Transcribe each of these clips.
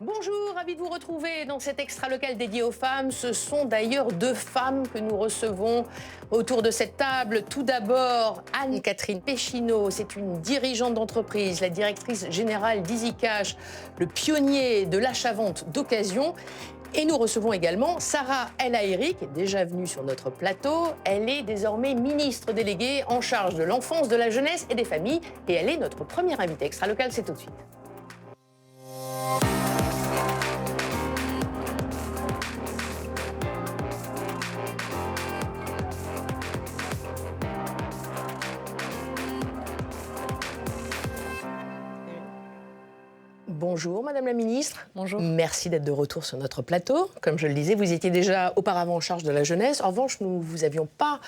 Bonjour, ravi de vous retrouver dans cet extra local dédié aux femmes. Ce sont d'ailleurs deux femmes que nous recevons autour de cette table. Tout d'abord, Anne-Catherine Péchineau, c'est une dirigeante d'entreprise, la directrice générale d'EasyCash, le pionnier de l'achat-vente d'occasion. Et nous recevons également Sarah El Haïry, qui est déjà venue sur notre plateau. Elle est désormais ministre déléguée en charge de l'enfance, de la jeunesse et des familles. Et elle est notre première invitée extra local, c'est tout de suite. Bonjour Madame la Ministre. Bonjour. Merci d'être de retour sur notre plateau. Comme je le disais, vous étiez déjà auparavant en charge de la jeunesse. En revanche, nous ne vous avions pas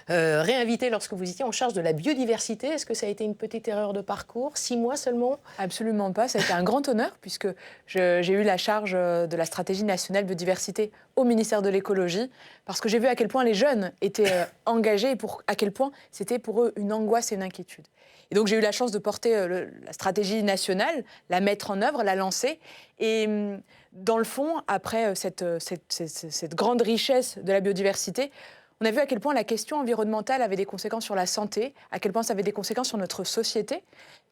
réinvité lorsque vous étiez en charge de la biodiversité. Est-ce que ça a été une petite erreur de parcours? 6 mois seulement? Absolument pas. Ça a été un grand honneur puisque j'ai eu la charge de la stratégie nationale biodiversité au ministère de l'écologie parce que j'ai vu à quel point les jeunes étaient engagés et à quel point c'était pour eux une angoisse et une inquiétude. Et donc j'ai eu la chance de porter la stratégie nationale, la mettre en œuvre, la lancer. Et dans le fond, après cette grande richesse de la biodiversité, on a vu à quel point la question environnementale avait des conséquences sur la santé, à quel point ça avait des conséquences sur notre société.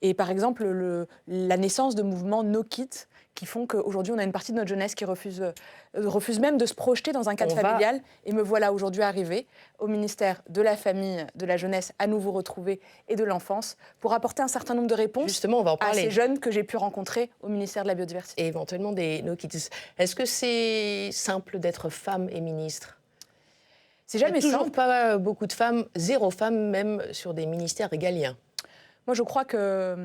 Et par exemple, la naissance de mouvements No Kids qui font qu'aujourd'hui, on a une partie de notre jeunesse qui refuse même de se projeter dans un cadre familial. Et me voilà aujourd'hui arrivée au ministère de la Famille, de la Jeunesse, à nouveau retrouvée, et de l'Enfance, pour apporter un certain nombre de réponses. Justement, on va en parler. À ces jeunes que j'ai pu rencontrer au ministère de la Biodiversité. Et éventuellement des No Kids. Est-ce que c'est simple d'être femme et ministre? C'est jamais simple. Toujours pas beaucoup de femmes, 0 femmes même sur des ministères régaliens. Moi, je crois qu'un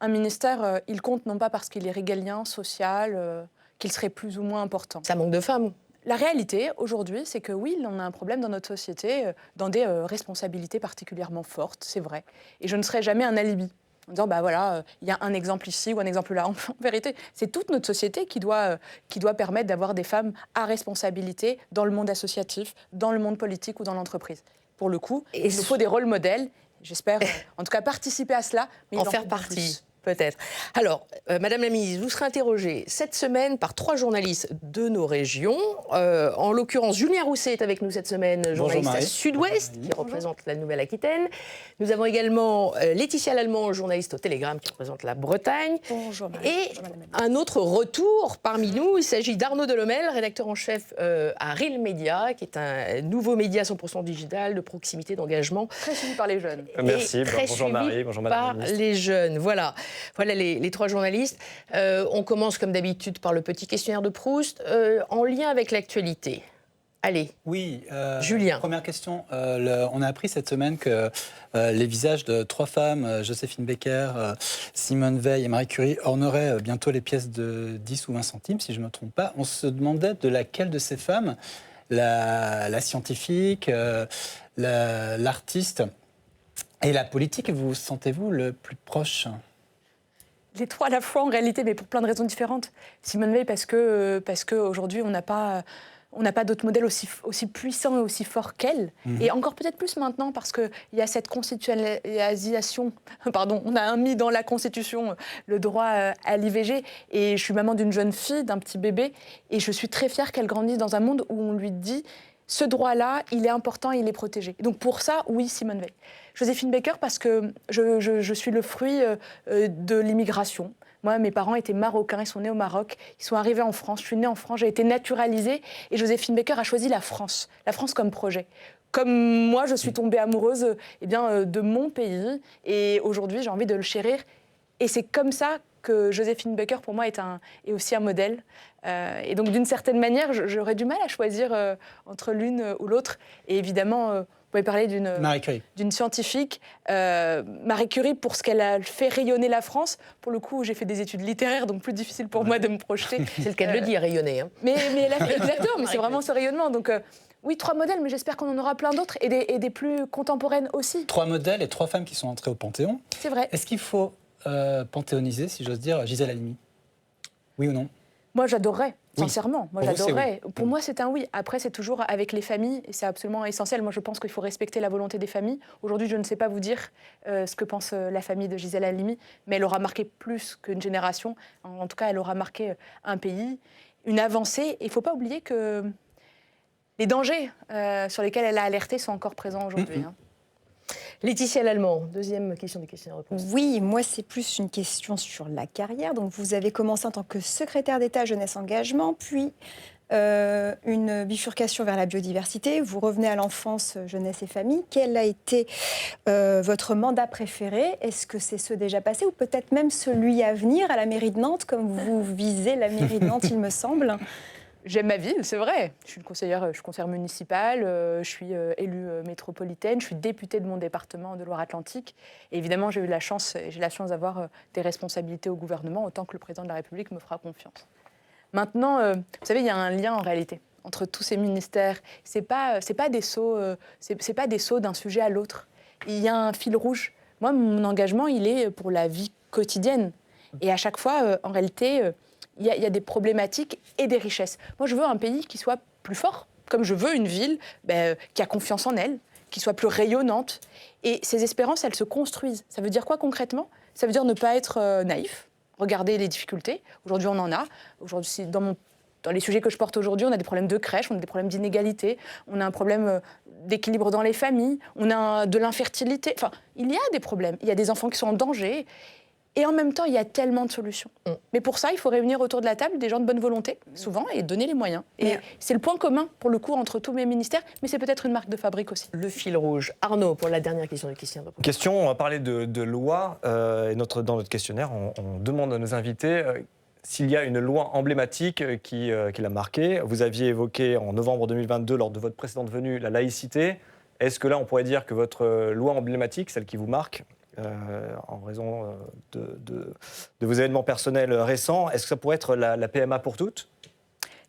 ministère, il compte non pas parce qu'il est régalien, social, qu'il serait plus ou moins important. Ça manque de femmes. La réalité, aujourd'hui, c'est que oui, on a un problème dans notre société, dans des responsabilités particulièrement fortes, c'est vrai. Et je ne serai jamais un alibi, en disant, bah voilà, il y a un exemple ici ou un exemple là. En vérité, c'est toute notre société qui doit permettre d'avoir des femmes à responsabilité dans le monde associatif, dans le monde politique ou dans l'entreprise. Pour le coup, il nous faut des rôles modèles. J'espère, en tout cas, participer à cela, mais en faire partie. Peut-être. Alors, Madame la Ministre, vous serez interrogée cette semaine par 3 journalistes de nos régions. En l'occurrence, Julien Rousset est avec nous cette semaine, journaliste à Sud-Ouest, qui représente la Nouvelle-Aquitaine. Nous avons également Laetitia Lallemand, journaliste au Télégramme, qui représente la Bretagne. Bonjour, et un autre retour parmi nous, il s'agit d'Arnaud Delhommel, rédacteur en chef à Reel Media, qui est un nouveau média 100% digital, de proximité, d'engagement. Très suivi par les jeunes. Merci, bonjour Marie, bonjour Madame la Ministre. Par les jeunes, voilà. Voilà les 3 journalistes. On commence comme d'habitude par le petit questionnaire de Proust, en lien avec l'actualité. Allez, oui, Julien. Première question. On a appris cette semaine que les visages de 3 femmes, Joséphine Baker, Simone Veil et Marie Curie, orneraient bientôt les pièces de 10 ou 20 centimes, si je ne me trompe pas. On se demandait de laquelle de ces femmes, la scientifique, l'artiste et la politique, vous sentez-vous le plus proche ? Les 3 à la fois en réalité, mais pour plein de raisons différentes. Simone Veil parce que aujourd'hui on n'a pas d'autres modèles aussi puissants et aussi forts qu'elle. Et encore peut-être plus maintenant parce qu'il y a cette constitutionnalisation, on a mis dans la Constitution le droit à l'IVG. Et je suis maman d'une jeune fille, d'un petit bébé, et je suis très fière qu'elle grandisse dans un monde où on lui dit ce droit-là, il est important, il est protégé. Donc pour ça, oui, Simone Veil. Joséphine Baker, parce que je suis le fruit de l'immigration. Moi, mes parents étaient marocains, ils sont nés au Maroc, ils sont arrivés en France, je suis née en France, j'ai été naturalisée, et Joséphine Baker a choisi la France comme projet. Comme moi, je suis tombée amoureuse de mon pays, et aujourd'hui, j'ai envie de le chérir. Et c'est comme ça que Joséphine Baker, pour moi, est aussi un modèle. Et donc, d'une certaine manière, j'aurais du mal à choisir entre l'une ou l'autre. Et évidemment, vous pouvez parler d'une scientifique, Marie Curie, pour ce qu'elle a fait rayonner la France. Pour le coup, j'ai fait des études littéraires, donc plus difficile pour moi de me projeter. C'est le cas de le dire, rayonner. Hein. Mais elle a fait exactement, mais c'est vraiment ce rayonnement. Donc, oui, 3 modèles, mais j'espère qu'on en aura plein d'autres, et des plus contemporaines aussi. 3 modèles et 3 femmes qui sont entrées au Panthéon. C'est vrai. Est-ce qu'il faut panthéoniser, si j'ose dire, Gisèle Halimi? Oui ou non? Moi, j'adorerais, Oui. sincèrement. Moi, Pour vous, j'adorerais. oui. Pour moi, c'est un oui. Après, c'est toujours avec les familles, et c'est absolument essentiel. Moi, je pense qu'il faut respecter la volonté des familles. Aujourd'hui, je ne sais pas vous dire ce que pense la famille de Gisèle Halimi, mais elle aura marqué plus qu'une génération. En tout cas, elle aura marqué un pays, une avancée. Et il ne faut pas oublier que les dangers sur lesquels elle a alerté sont encore présents aujourd'hui. Hein. Laetitia Lallemand, deuxième question des questions-réponses. Oui, moi c'est plus une question sur la carrière. Donc vous avez commencé en tant que secrétaire d'État Jeunesse Engagement, puis une bifurcation vers la biodiversité. Vous revenez à l'enfance, jeunesse et famille. Quel a été votre mandat préféré? Est-ce que c'est ceux déjà passés ou peut-être même celui à venir à la mairie de Nantes, comme vous visez la mairie de Nantes, il me semble? J'aime ma ville, c'est vrai. Je suis une conseillère, je suis conseillère municipale, je suis élue métropolitaine, je suis députée de mon département de Loire-Atlantique. Et évidemment, j'ai la chance d'avoir des responsabilités au gouvernement, autant que le président de la République me fera confiance. Maintenant, vous savez, il y a un lien en réalité entre tous ces ministères. C'est pas des sauts d'un sujet à l'autre. Il y a un fil rouge. Moi, mon engagement, il est pour la vie quotidienne. Et à chaque fois, en réalité, il y a des problématiques et des richesses. Moi, je veux un pays qui soit plus fort, comme je veux une ville qui a confiance en elle, qui soit plus rayonnante. Et ces espérances, elles se construisent. Ça veut dire quoi concrètement? Ça veut dire ne pas être naïf, regarder les difficultés. Aujourd'hui, on en a. Aujourd'hui, dans les sujets que je porte aujourd'hui, on a des problèmes de crèche, on a des problèmes d'inégalité, on a un problème d'équilibre dans les familles, on a de l'infertilité. Enfin, il y a des problèmes. Il y a des enfants qui sont en danger. Et en même temps, il y a tellement de solutions. Mais pour ça, il faut réunir autour de la table des gens de bonne volonté, souvent, et donner les moyens. Et c'est le point commun, pour le coup, entre tous mes ministères, mais c'est peut-être une marque de fabrique aussi. Le fil rouge. Arnaud, pour la dernière question de Christian. Question, on va parler de loi. Et dans notre questionnaire, on demande à nos invités s'il y a une loi emblématique qui l'a marqué. Vous aviez évoqué en novembre 2022, lors de votre précédente venue, la laïcité. Est-ce que là, on pourrait dire que votre loi emblématique, celle qui vous marque, en raison de vos événements personnels récents, est-ce que ça pourrait être la PMA pour toutes?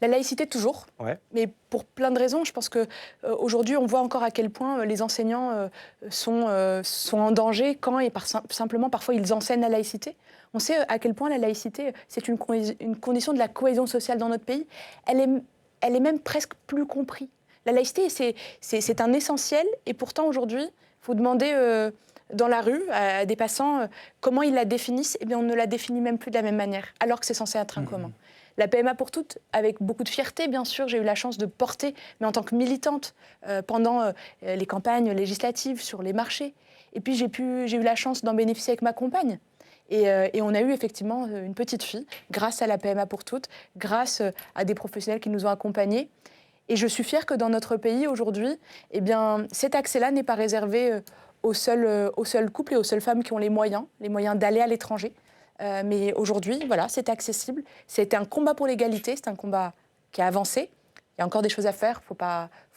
La laïcité, toujours, ouais. Mais pour plein de raisons. Je pense qu'aujourd'hui, on voit encore à quel point les enseignants sont en danger quand, et simplement, parfois, ils enseignent la laïcité. On sait à quel point la laïcité, c'est une condition de la cohésion sociale dans notre pays. Elle est même presque plus comprise. La laïcité, c'est un essentiel, et pourtant, aujourd'hui, il faut demander dans la rue, à des passants, comment ils la définissent. Eh bien, on ne la définit même plus de la même manière, alors que c'est censé être un commun. La PMA pour toutes, avec beaucoup de fierté, bien sûr, j'ai eu la chance de porter, mais en tant que militante, pendant les campagnes législatives, sur les marchés. Et puis, j'ai eu la chance d'en bénéficier avec ma compagne. Et on a eu effectivement une petite fille, grâce à la PMA pour toutes, grâce à des professionnels qui nous ont accompagnés. Et je suis fière que dans notre pays, aujourd'hui, eh bien, cet accès-là n'est pas réservé aux seuls couples et aux seules femmes qui ont les moyens d'aller à l'étranger. Mais aujourd'hui, voilà, c'est accessible. C'était un combat pour l'égalité, c'est un combat qui a avancé. Il y a encore des choses à faire,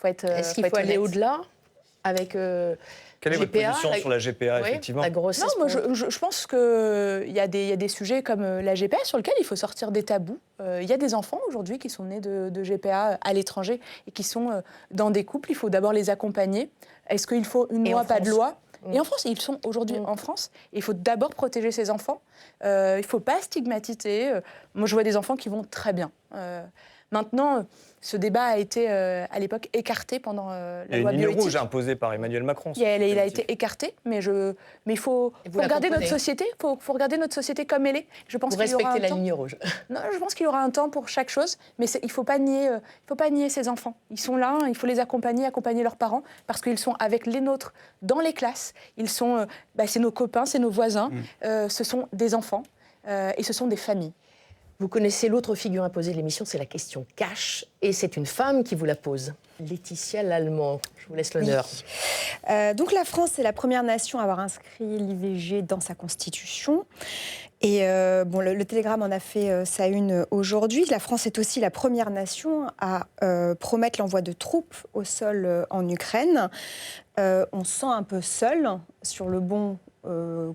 Est-ce qu'il faut aller au-delà avec Quelle est votre position sur la GPA, effectivement? La grossesse. Non, moi, je pense qu'il y a des sujets comme la GPA sur lesquels il faut sortir des tabous. Il y a des enfants aujourd'hui qui sont nés de GPA à l'étranger et qui sont dans des couples. Il faut d'abord les accompagner. Est-ce qu'il faut une loi, pas de loi? Et en France, ils sont aujourd'hui en France. Il faut d'abord protéger ces enfants. Il ne faut pas stigmatiser. Moi, je vois des enfants qui vont très bien. Maintenant, ce débat a été, à l'époque, écarté pendant la loi bioéthique. Il y a une ligne rouge imposée par Emmanuel Macron. Il a été écarté, mais il faut regarder notre société. Faut regarder notre société comme elle est. Je pense Vous respectez la ligne rouge. Non, je pense qu'il y aura un temps pour chaque chose, mais il ne faut pas nier ces enfants. Ils sont là, il faut les accompagner leurs parents, parce qu'ils sont avec les nôtres dans les classes. Ils sont, c'est nos copains, c'est nos voisins. Ce sont des enfants et ce sont des familles. Vous connaissez l'autre figure imposée de l'émission, c'est la question cash, et c'est une femme qui vous la pose. Laetitia Lallemand, je vous laisse l'honneur. Oui. Donc la France est la première nation à avoir inscrit l'IVG dans sa constitution. Et le Télégramme en a fait sa une aujourd'hui. La France est aussi la première nation à promettre l'envoi de troupes au sol en Ukraine. On se sent un peu seul sur le bon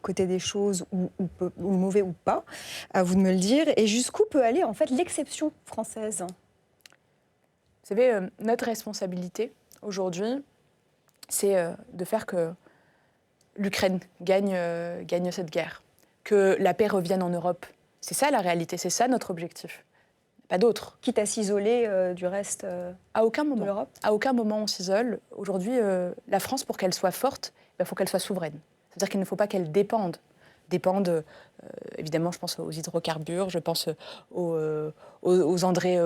côté des choses, ou mauvais ou pas, à vous de me le dire. Et jusqu'où peut aller en fait l'exception française? Vous savez, notre responsabilité aujourd'hui, c'est de faire que l'Ukraine gagne cette guerre, que la paix revienne en Europe. C'est ça la réalité, c'est ça notre objectif. pas d'autre. Quitte à s'isoler du reste À aucun de moment. l'Europe. À aucun moment on s'isole. Aujourd'hui, la France, pour qu'elle soit forte, il faut qu'elle soit souveraine. C'est-à-dire qu'il ne faut pas qu'elle dépende. Évidemment, je pense aux hydrocarbures, je pense aux engrais,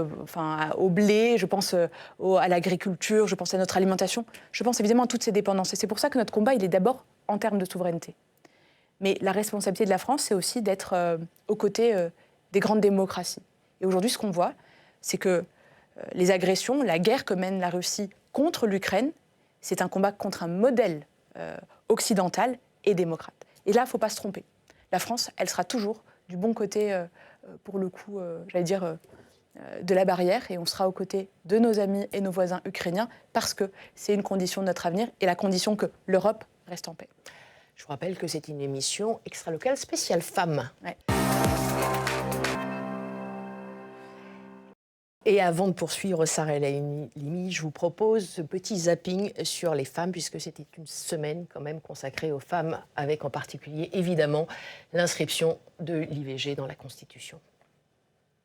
au blé, je pense à l'agriculture, je pense à notre alimentation. Je pense évidemment à toutes ces dépendances. Et c'est pour ça que notre combat, il est d'abord en termes de souveraineté. Mais la responsabilité de la France, c'est aussi d'être aux côtés des grandes démocraties. Et aujourd'hui, ce qu'on voit, c'est que les agressions, la guerre que mène la Russie contre l'Ukraine, c'est un combat contre un modèle occidental et démocrate. Et là, il ne faut pas se tromper. La France, elle sera toujours du bon côté, pour le coup, de la barrière, et on sera aux côtés de nos amis et nos voisins ukrainiens, parce que c'est une condition de notre avenir, et la condition que l'Europe reste en paix. Je vous rappelle que c'est une émission extra-locale spéciale femmes. Ouais. Et avant de poursuivre Sarah Limi, je vous propose ce petit zapping sur les femmes, puisque c'était une semaine quand même consacrée aux femmes, avec en particulier, évidemment, l'inscription de l'IVG dans la Constitution.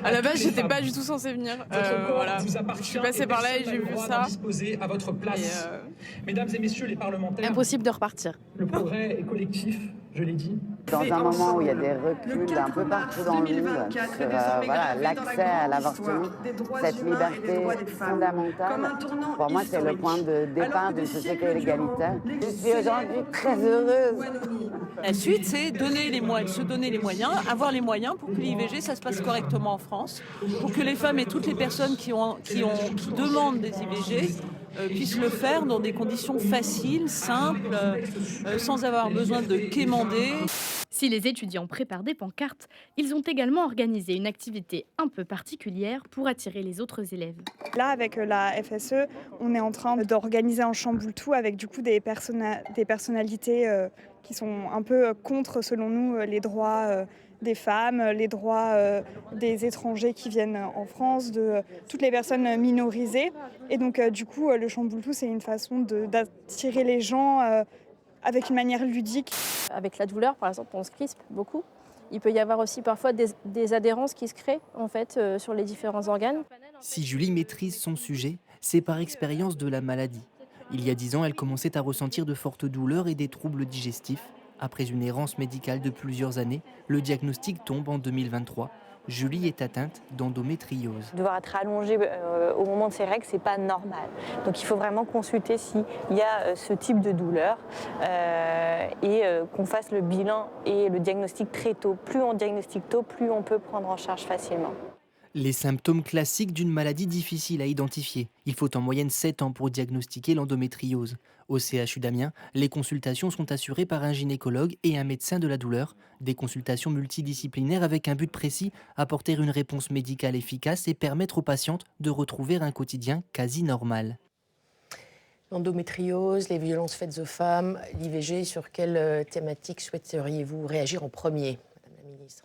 À la base, j'étais pas du tout censée venir. Voilà. Je suis passée par là et j'ai vu ça. À votre place. Mesdames et messieurs les parlementaires, Impossible de repartir. le progrès est collectif, je l'ai dit. Dans un moment où il y a des reculs un peu partout dans le monde sur l'accès à l'avortement, cette liberté fondamentale, pour moi c'est le point de départ d'une société égalitaire. Je suis aujourd'hui très heureuse. La suite, c'est se donner les moyens, avoir les moyens pour que l'IVG, ça se passe correctement en France, pour que les femmes et toutes les personnes qui demandent des IVG puissent le faire dans des conditions faciles, simples, sans avoir besoin de quémander. Si les étudiants préparent des pancartes, ils ont également organisé une activité un peu particulière pour attirer les autres élèves. Là, avec la FSE, on est en train d'organiser un chamboule-tout avec du coup des personnalités qui sont un peu contre, selon nous, les droits des femmes, les droits des étrangers qui viennent en France, de toutes les personnes minorisées. Et donc, du coup, le chamboule-tout, c'est une façon d'attirer les gens avec une manière ludique. Avec la douleur, par exemple, on se crispe beaucoup. Il peut y avoir aussi parfois des adhérences qui se créent en fait, sur les différents organes. Si Julie maîtrise son sujet, c'est par expérience de la maladie. Il y a 10 ans, elle commençait à ressentir de fortes douleurs et des troubles digestifs. Après une errance médicale de plusieurs années, le diagnostic tombe en 2023. Julie est atteinte d'endométriose. Devoir être allongée au moment de ses règles, c'est pas normal. Donc il faut vraiment consulter s'il y a ce type de douleur et qu'on fasse le bilan et le diagnostic très tôt. Plus on diagnostique tôt, plus on peut prendre en charge facilement. Les symptômes classiques d'une maladie difficile à identifier. Il faut en moyenne 7 ans pour diagnostiquer l'endométriose. Au CHU d'Amiens, les consultations sont assurées par un gynécologue et un médecin de la douleur. Des consultations multidisciplinaires avec un but précis, apporter une réponse médicale efficace et permettre aux patientes de retrouver un quotidien quasi normal. L'endométriose, les violences faites aux femmes, l'IVG, sur quelle thématique souhaiteriez-vous réagir en premier, Madame la Ministre ?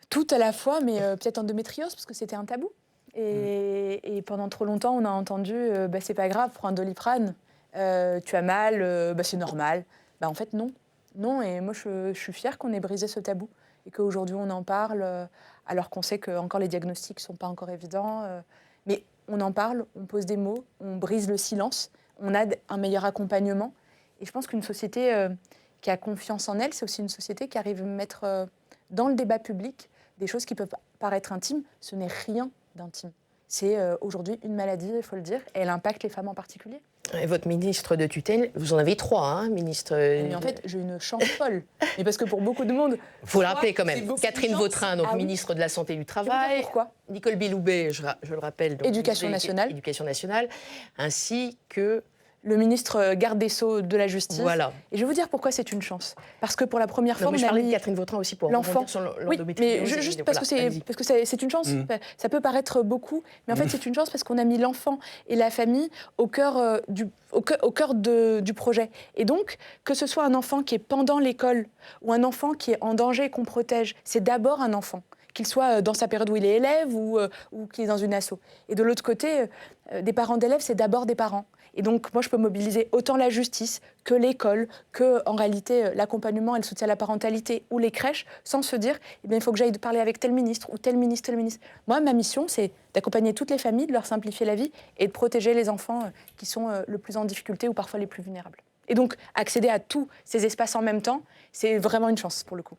Tout à la fois, mais peut-être endométriose, parce que c'était un tabou. Et pendant trop longtemps, on a entendu c'est pas grave, prends un Doliprane, tu as mal, c'est normal. En fait, non. Non, et moi, je suis fière qu'on ait brisé ce tabou et qu'aujourd'hui, on en parle, alors qu'on sait que encore les diagnostics ne sont pas encore évidents. Mais on en parle, on pose des mots, on brise le silence, on a un meilleur accompagnement. Et je pense qu'une société qui a confiance en elle, c'est aussi une société qui arrive à mettre dans le débat public des choses qui peuvent paraître intimes. Ce n'est rien d'intime. C'est aujourd'hui une maladie, il faut le dire, et elle impacte les femmes en particulier. Et votre ministre de tutelle, vous en avez 3, hein, ministre. Mais en fait, j'ai une chance folle. Mais parce que pour beaucoup de monde. Il faut le rappeler quand même. Catherine Vautrin, donc ministre de la Santé et du Travail. Pourquoi ? Nicole Belloubet, je le rappelle. Donc, Éducation nationale. Éducation nationale. Ainsi que. Le ministre garde des Sceaux de la Justice. Voilà. Et je vais vous dire pourquoi c'est une chance. Parce que pour la première fois, on a mis de Catherine Vautrin aussi pour l'enfant. Oui, mais juste parce que c'est une chance. Ça peut paraître beaucoup, mais en fait c'est une chance parce qu'on a mis l'enfant et la famille au cœur du projet. Et donc, que ce soit un enfant qui est pendant l'école ou un enfant qui est en danger et qu'on protège, c'est d'abord un enfant qu'il soit dans sa période où il est élève ou qu'il est dans une asso. Et de l'autre côté, des parents d'élèves, c'est d'abord des parents. Et donc, moi, je peux mobiliser autant la justice que l'école, que, en réalité, l'accompagnement et le soutien à la parentalité ou les crèches, sans se dire, eh bien, il faut que j'aille parler avec tel ministre ou tel ministre, tel ministre. Moi, ma mission, c'est d'accompagner toutes les familles, de leur simplifier la vie et de protéger les enfants qui sont le plus en difficulté ou parfois les plus vulnérables. Et donc, accéder à tous ces espaces en même temps, c'est vraiment une chance, pour le coup.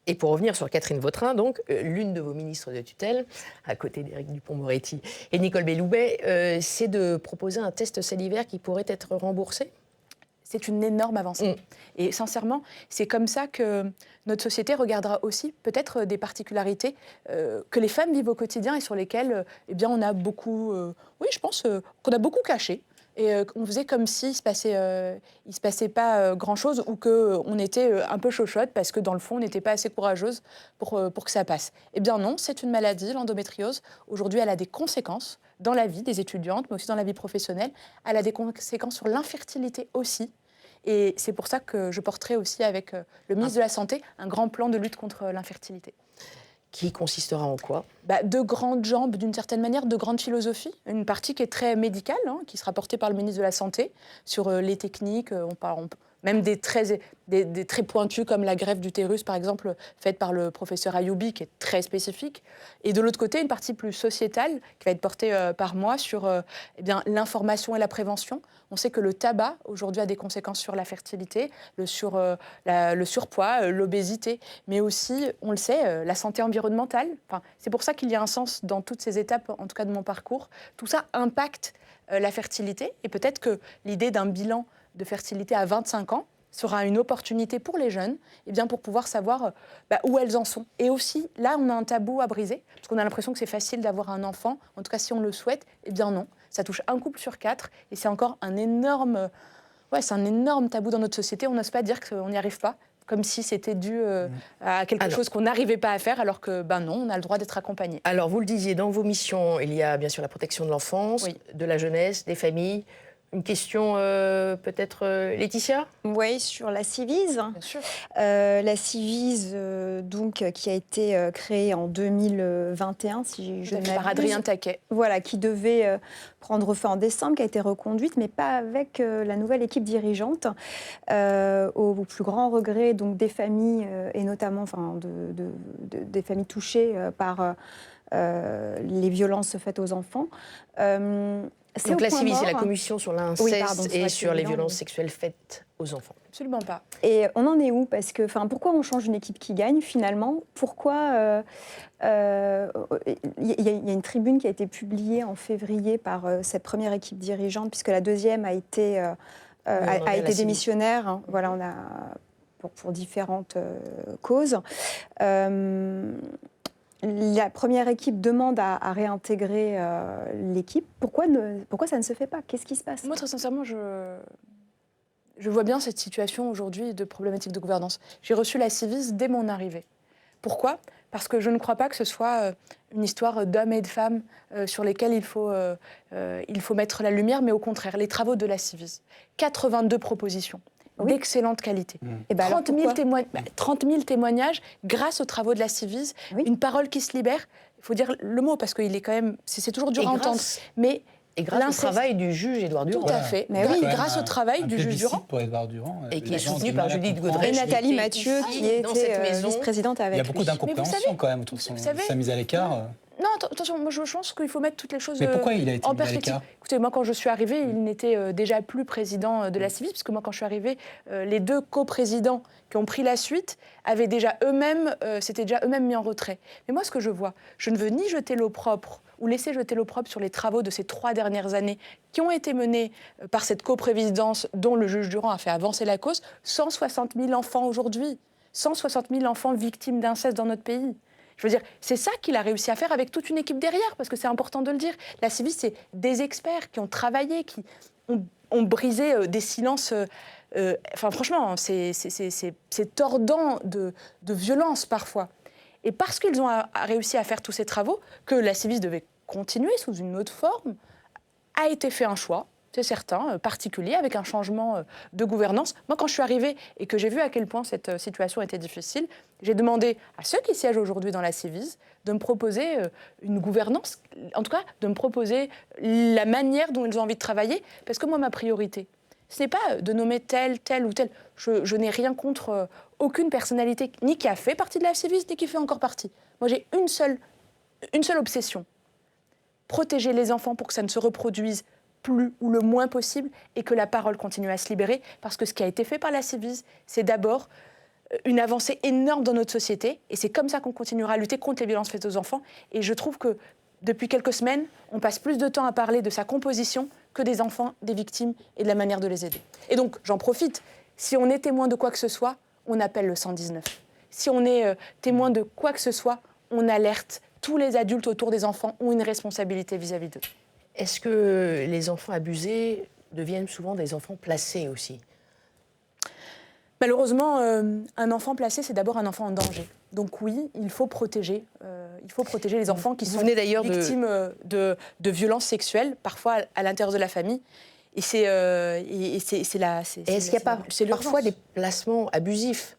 Et pour revenir sur Catherine Vautrin, donc, l'une de vos ministres de tutelle, à côté d'Éric Dupond-Moretti et Nicole Belloubet, c'est de proposer un test salivaire qui pourrait être remboursé ? C'est une énorme avancée. Et sincèrement, c'est comme ça que notre société regardera aussi peut-être des particularités que les femmes vivent au quotidien et sur lesquelles eh bien, on a beaucoup, oui, je pense qu'on a beaucoup caché. Et on faisait comme s'il ne se passait pas grand-chose ou qu'on était un peu chochotte parce que dans le fond, on n'était pas assez courageuse pour que ça passe. Eh bien non, c'est une maladie, l'endométriose. Aujourd'hui, elle a des conséquences dans la vie des étudiantes, mais aussi dans la vie professionnelle. Elle a des conséquences sur l'infertilité aussi. Et c'est pour ça que je porterai aussi avec le ministre de la Santé un grand plan de lutte contre l'infertilité. Qui consistera en quoi ? De grandes jambes, d'une certaine manière, de grandes philosophies. Une partie qui est très médicale, qui sera portée par le ministre de la Santé, sur les techniques, même des traits pointus comme la greffe d'utérus, par exemple, faite par le professeur Ayoubi, qui est très spécifique. Et de l'autre côté, une partie plus sociétale, qui va être portée par moi sur l'information et la prévention. On sait que le tabac, aujourd'hui, a des conséquences sur la fertilité, le surpoids, l'obésité, mais aussi, on le sait, la santé environnementale. Enfin, c'est pour ça qu'il y a un sens dans toutes ces étapes, en tout cas de mon parcours. Tout ça impacte la fertilité. Et peut-être que l'idée d'un bilan de fertilité à 25 ans sera une opportunité pour les jeunes pour pouvoir savoir où elles en sont. Et aussi, là, on a un tabou à briser, parce qu'on a l'impression que c'est facile d'avoir un enfant. En tout cas, si on le souhaite, eh bien non. Ça touche un couple sur 4, et c'est encore un énorme tabou dans notre société. On n'ose pas dire qu'on n'y arrive pas, comme si c'était dû à quelque chose qu'on n'arrivait pas à faire, alors que non, on a le droit d'être accompagné. Alors, vous le disiez, dans vos missions, il y a bien sûr la protection de l'enfance, de la jeunesse, des familles. Une question peut-être Laetitia ? Oui, sur la Civise. Bien sûr. La Civise, qui a été créée en 2021, si je ne m'abuse. Par Adrien Taquet. Voilà, qui devait prendre fin en décembre, qui a été reconduite, mais pas avec la nouvelle équipe dirigeante, au plus grand regret des familles, et notamment des familles touchées par les violences faites aux enfants. Donc la Civise, c'est la commission sur l'inceste et sur les violences sexuelles faites aux enfants. Absolument pas. Et on en est où ? Parce que, pourquoi on change une équipe qui gagne finalement ? Pourquoi y a une tribune qui a été publiée en février par cette première équipe dirigeante, puisque la deuxième a été démissionnaire. Voilà, on a pour différentes causes. La première équipe demande à réintégrer l'équipe. Pourquoi ça ne se fait pas ? Qu'est-ce qui se passe ? Moi, très sincèrement, je vois bien cette situation aujourd'hui de problématique de gouvernance. J'ai reçu la Civise dès mon arrivée. Pourquoi ? Parce que je ne crois pas que ce soit une histoire d'hommes et de femmes sur lesquels il faut mettre la lumière, mais au contraire, les travaux de la Civise. 82 propositions. D'excellente qualité. 30 000 témoignages grâce aux travaux de la Civise, une parole qui se libère. Il faut dire le mot parce qu'il est quand même, c'est toujours dur à entendre. Mais et grâce au travail du juge Édouard Durand. Tout à fait. Mais oui, grâce au travail du juge Durand. Pour Édouard Durand. Et qui est soutenu par Judith Godrèche. Et Nathalie Mathieu, qui était vice-présidente avec lui. Il y a beaucoup d'incompréhension quand même autour de sa mise à l'écart. Non, attention, moi je pense qu'il faut mettre toutes les choses mais pourquoi il a été en mis à l'écart ? Écoutez, moi quand je suis arrivée, il n'était déjà plus président de la Civise, puisque moi quand je suis arrivée, les deux coprésidents qui ont pris la suite s'étaient déjà eux-mêmes mis en retrait. Mais moi ce que je vois, je ne veux ni jeter l'opprobre ou laisser jeter l'opprobre sur les travaux de ces 3 dernières années qui ont été menés par cette coprésidence dont le juge Durand a fait avancer la cause. 160 000 enfants aujourd'hui, 160 000 enfants victimes d'inceste dans notre pays. Je veux dire, c'est ça qu'il a réussi à faire avec toute une équipe derrière, parce que c'est important de le dire. La Civise, c'est des experts qui ont travaillé, qui ont brisé des silences. Franchement, c'est tordant de violence parfois. Et parce qu'ils ont réussi à faire tous ces travaux, que la Civise devait continuer sous une autre forme, a été fait un choix. c'est certain, particulier, avec un changement de gouvernance. Moi, quand je suis arrivée et que j'ai vu à quel point cette situation était difficile, j'ai demandé à ceux qui siègent aujourd'hui dans la Ciivise de me proposer une gouvernance, en tout cas de me proposer la manière dont ils ont envie de travailler, parce que moi, ma priorité, ce n'est pas de nommer tel ou tel. Je n'ai rien contre aucune personnalité, ni qui a fait partie de la Ciivise, ni qui fait encore partie. Moi, j'ai une seule obsession. Protéger les enfants pour que ça ne se reproduise plus ou le moins possible et que la parole continue à se libérer. Parce que ce qui a été fait par la Ciivise, c'est d'abord une avancée énorme dans notre société. Et c'est comme ça qu'on continuera à lutter contre les violences faites aux enfants. Et je trouve que depuis quelques semaines, on passe plus de temps à parler de sa composition que des enfants, des victimes et de la manière de les aider. Et donc, j'en profite. Si on est témoin de quoi que ce soit, on appelle le 119. Si on est témoin de quoi que ce soit, on alerte. Tous les adultes autour des enfants ont une responsabilité vis-à-vis d'eux. Est-ce que les enfants abusés deviennent souvent des enfants placés aussi ? Malheureusement, un enfant placé, c'est d'abord un enfant en danger. Donc oui, il faut protéger les enfants qui sont victimes de violences sexuelles, parfois à l'intérieur de la famille. Et c'est là. Est-ce qu'il n'y a pas parfois des placements abusifs ?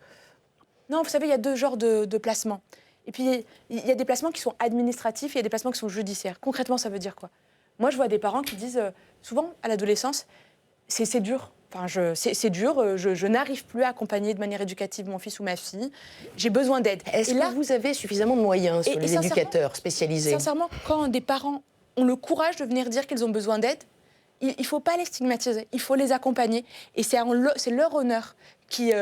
Non, vous savez, il y a deux genres de placements. Et puis, il y a des placements qui sont administratifs et il y a des placements qui sont judiciaires. Concrètement, ça veut dire quoi ? Moi, je vois des parents qui disent, souvent à l'adolescence, c'est dur. Enfin, c'est dur, je n'arrive plus à accompagner de manière éducative mon fils ou ma fille. J'ai besoin d'aide. Est-ce que vous avez suffisamment de moyens sur les éducateurs spécialisés ? Sincèrement, quand des parents ont le courage de venir dire qu'ils ont besoin d'aide, il ne faut pas les stigmatiser, il faut les accompagner. Et c'est leur honneur qui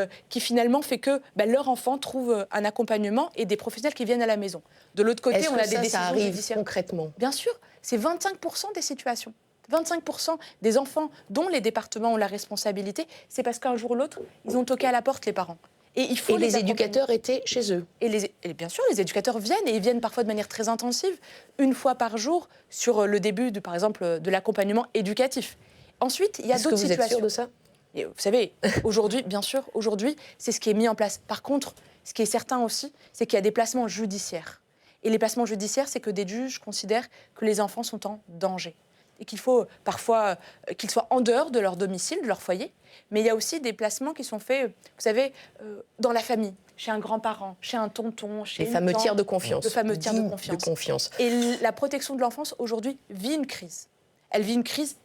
finalement fait que leur enfant trouve un accompagnement et des professionnels qui viennent à la maison. De l'autre côté, on a des décisions judiciaires. Concrètement ? Bien sûr, c'est 25% des situations. 25% des enfants dont les départements ont la responsabilité, c'est parce qu'un jour ou l'autre, ils ont toqué à la porte, les parents. Et les éducateurs étaient chez eux. Et bien sûr, les éducateurs viennent, et ils viennent parfois de manière très intensive, une fois par jour, sur le début, par exemple, de l'accompagnement éducatif. Ensuite, il y a d'autres situations. Est-ce que vous êtes sûr de ça ? Et vous savez, aujourd'hui, bien sûr, c'est ce qui est mis en place. Par contre, ce qui est certain aussi, c'est qu'il y a des placements judiciaires. Et les placements judiciaires, c'est que des juges considèrent que les enfants sont en danger. Et qu'il faut parfois qu'ils soient en dehors de leur domicile, de leur foyer. Mais il y a aussi des placements qui sont faits, vous savez, dans la famille, chez un grand-parent, chez un tonton, chez les fameux tiers de confiance. Le fameux tiers de confiance. Et la protection de l'enfance, aujourd'hui, vit une crise. Elle vit une crise,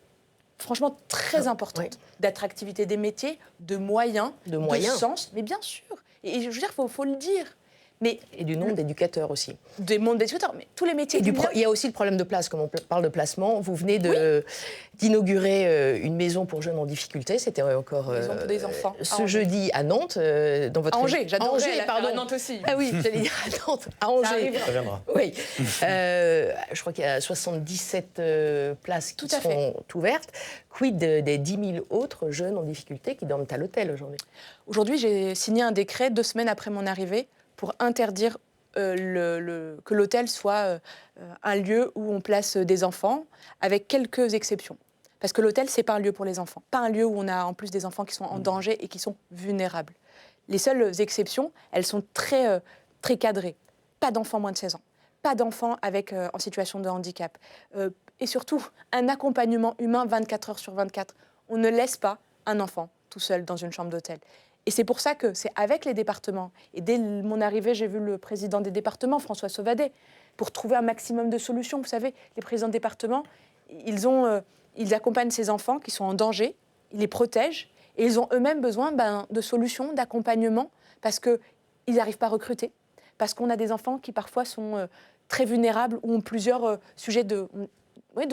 franchement, très importante. D'attractivité des métiers, de moyens, de sens. Mais bien sûr. Et je veux dire, il faut le dire. Et du nombre d'éducateurs aussi. Des nombres d'éducateurs, mais tous les métiers. Il y a aussi le problème de place, comme on parle de placement. Vous venez d'inaugurer une maison pour jeunes en difficulté. C'était encore maison pour des enfants. Ce jeudi à Nantes, dans votre Angers. J'adore Angers, pardon. À Nantes aussi. Ah oui, j'allais dire à Nantes, à Angers. Ça viendra. Oui. Je crois qu'il y a 77 places qui seront ouvertes. Quid des 10 000 autres jeunes en difficulté qui dorment à l'hôtel aujourd'hui ? Aujourd'hui, j'ai signé un décret 2 semaines après mon arrivée pour interdire que l'hôtel soit un lieu où on place des enfants, avec quelques exceptions. Parce que l'hôtel, c'est pas un lieu pour les enfants. Pas un lieu où on a en plus des enfants qui sont en danger et qui sont vulnérables. Les seules exceptions, elles sont très, très cadrées. Pas d'enfants moins de 16 ans. Pas d'enfants en situation de handicap. Et surtout, un accompagnement humain 24 heures sur 24. On ne laisse pas un enfant tout seul dans une chambre d'hôtel. Et c'est pour ça que c'est avec les départements. Et dès mon arrivée, j'ai vu le président des départements, François Sauvadet, pour trouver un maximum de solutions. Vous savez, les présidents de départements, ils accompagnent ces enfants qui sont en danger, ils les protègent, et ils ont eux-mêmes besoin de solutions, d'accompagnement, parce qu'ils n'arrivent pas à recruter, parce qu'on a des enfants qui parfois sont très vulnérables ou ont plusieurs sujets de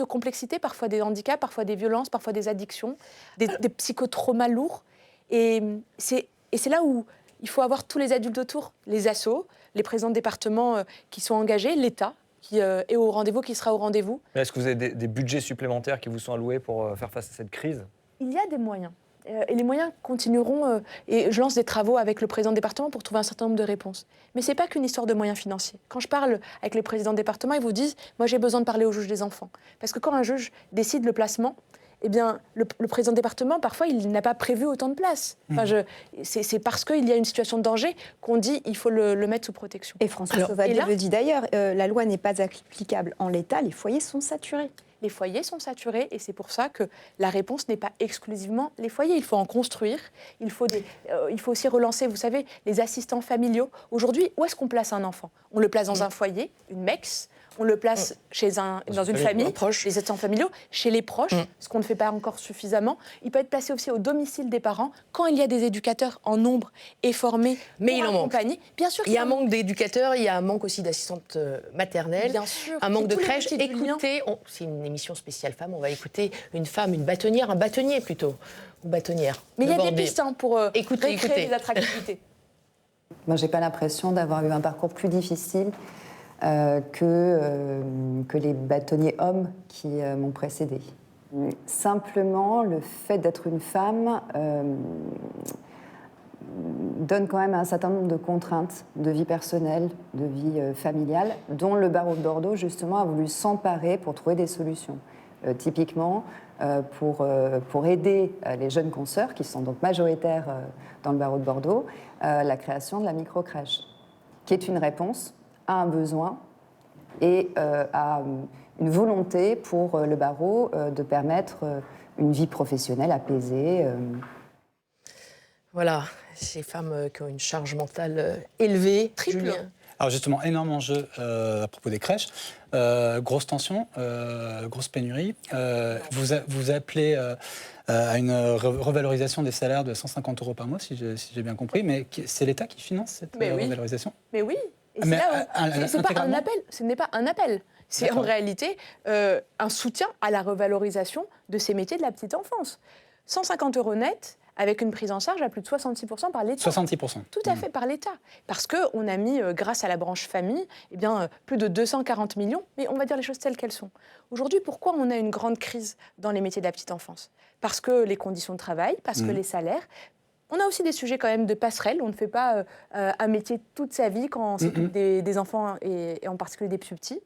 complexité, parfois des handicaps, parfois des violences, parfois des addictions, des psychotraumas lourds. Et c'est là où il faut avoir tous les adultes autour, les assos, les présidents de département qui sont engagés, l'État qui est au rendez-vous, qui sera au rendez-vous. Mais est-ce que vous avez des budgets supplémentaires qui vous sont alloués pour faire face à cette crise ? Il y a des moyens. Et les moyens continueront. Et je lance des travaux avec le président de département pour trouver un certain nombre de réponses. Mais ce n'est pas qu'une histoire de moyens financiers. Quand je parle avec les présidents de département, ils vous disent « Moi, j'ai besoin de parler au juge des enfants. » Parce que quand un juge décide le placement, eh bien, le président de département, parfois, il n'a pas prévu autant de places. Enfin, c'est parce qu'il y a une situation de danger qu'on dit qu'il faut le mettre sous protection. Et François Sauvadet le dit d'ailleurs, la loi n'est pas applicable en l'état, les foyers sont saturés. Les foyers sont saturés et c'est pour ça que la réponse n'est pas exclusivement les foyers. Il faut en construire, il faut aussi relancer, vous savez, les assistants familiaux. Aujourd'hui, où est-ce qu'on place un enfant? On le place dans un foyer, une MEX, on le place dans une famille, les assistants familiaux, chez les proches, ce qu'on ne fait pas encore suffisamment. Il peut être placé aussi au domicile des parents quand il y a des éducateurs en nombre et formés. Mais il en manque. Bien sûr, il y a un manque d'éducateurs, il y a un manque aussi d'assistantes maternelles, bien sûr, un manque de crèches. Écoutez, c'est une émission spéciale femmes, on va écouter une femme, une bâtonnière, un bâtonnier plutôt, ou bâtonnière. Mais il y a des pistes pour écoutez. les attractivités. Moi, j'ai pas l'impression d'avoir eu un parcours plus difficile que les bâtonniers hommes qui m'ont précédée. Simplement, le fait d'être une femme donne quand même un certain nombre de contraintes de vie personnelle, de vie familiale, dont le barreau de Bordeaux, justement, a voulu s'emparer pour trouver des solutions. Typiquement, pour aider les jeunes consoeurs, qui sont donc majoritaires dans le barreau de Bordeaux, la création de la microcrèche, qui est une réponse à un besoin et à une volonté pour le barreau de permettre une vie professionnelle apaisée. Voilà, ces femmes qui ont une charge mentale élevée, triple. Julien. Alors justement, énorme enjeu à propos des crèches. Grosse tension, grosse pénurie. Vous appelez à une revalorisation des salaires de 150 € par mois, si j'ai bien compris, mais c'est l'État qui finance cette revalorisation? Mais oui. Et ce n'est pas un appel. C'est en réalité un soutien à la revalorisation de ces métiers de la petite enfance. 150 € net, avec une prise en charge à plus de 66% par l'État. 66%. Tout à fait, par l'État. Parce qu'on a mis, grâce à la branche famille, plus de 240 millions, mais on va dire les choses telles qu'elles sont. Aujourd'hui, pourquoi on a une grande crise dans les métiers de la petite enfance? Parce que les conditions de travail, parce que les salaires. On a aussi des sujets quand même de passerelle. On ne fait pas un métier toute sa vie quand on s'occupe des enfants et en particulier des plus petits.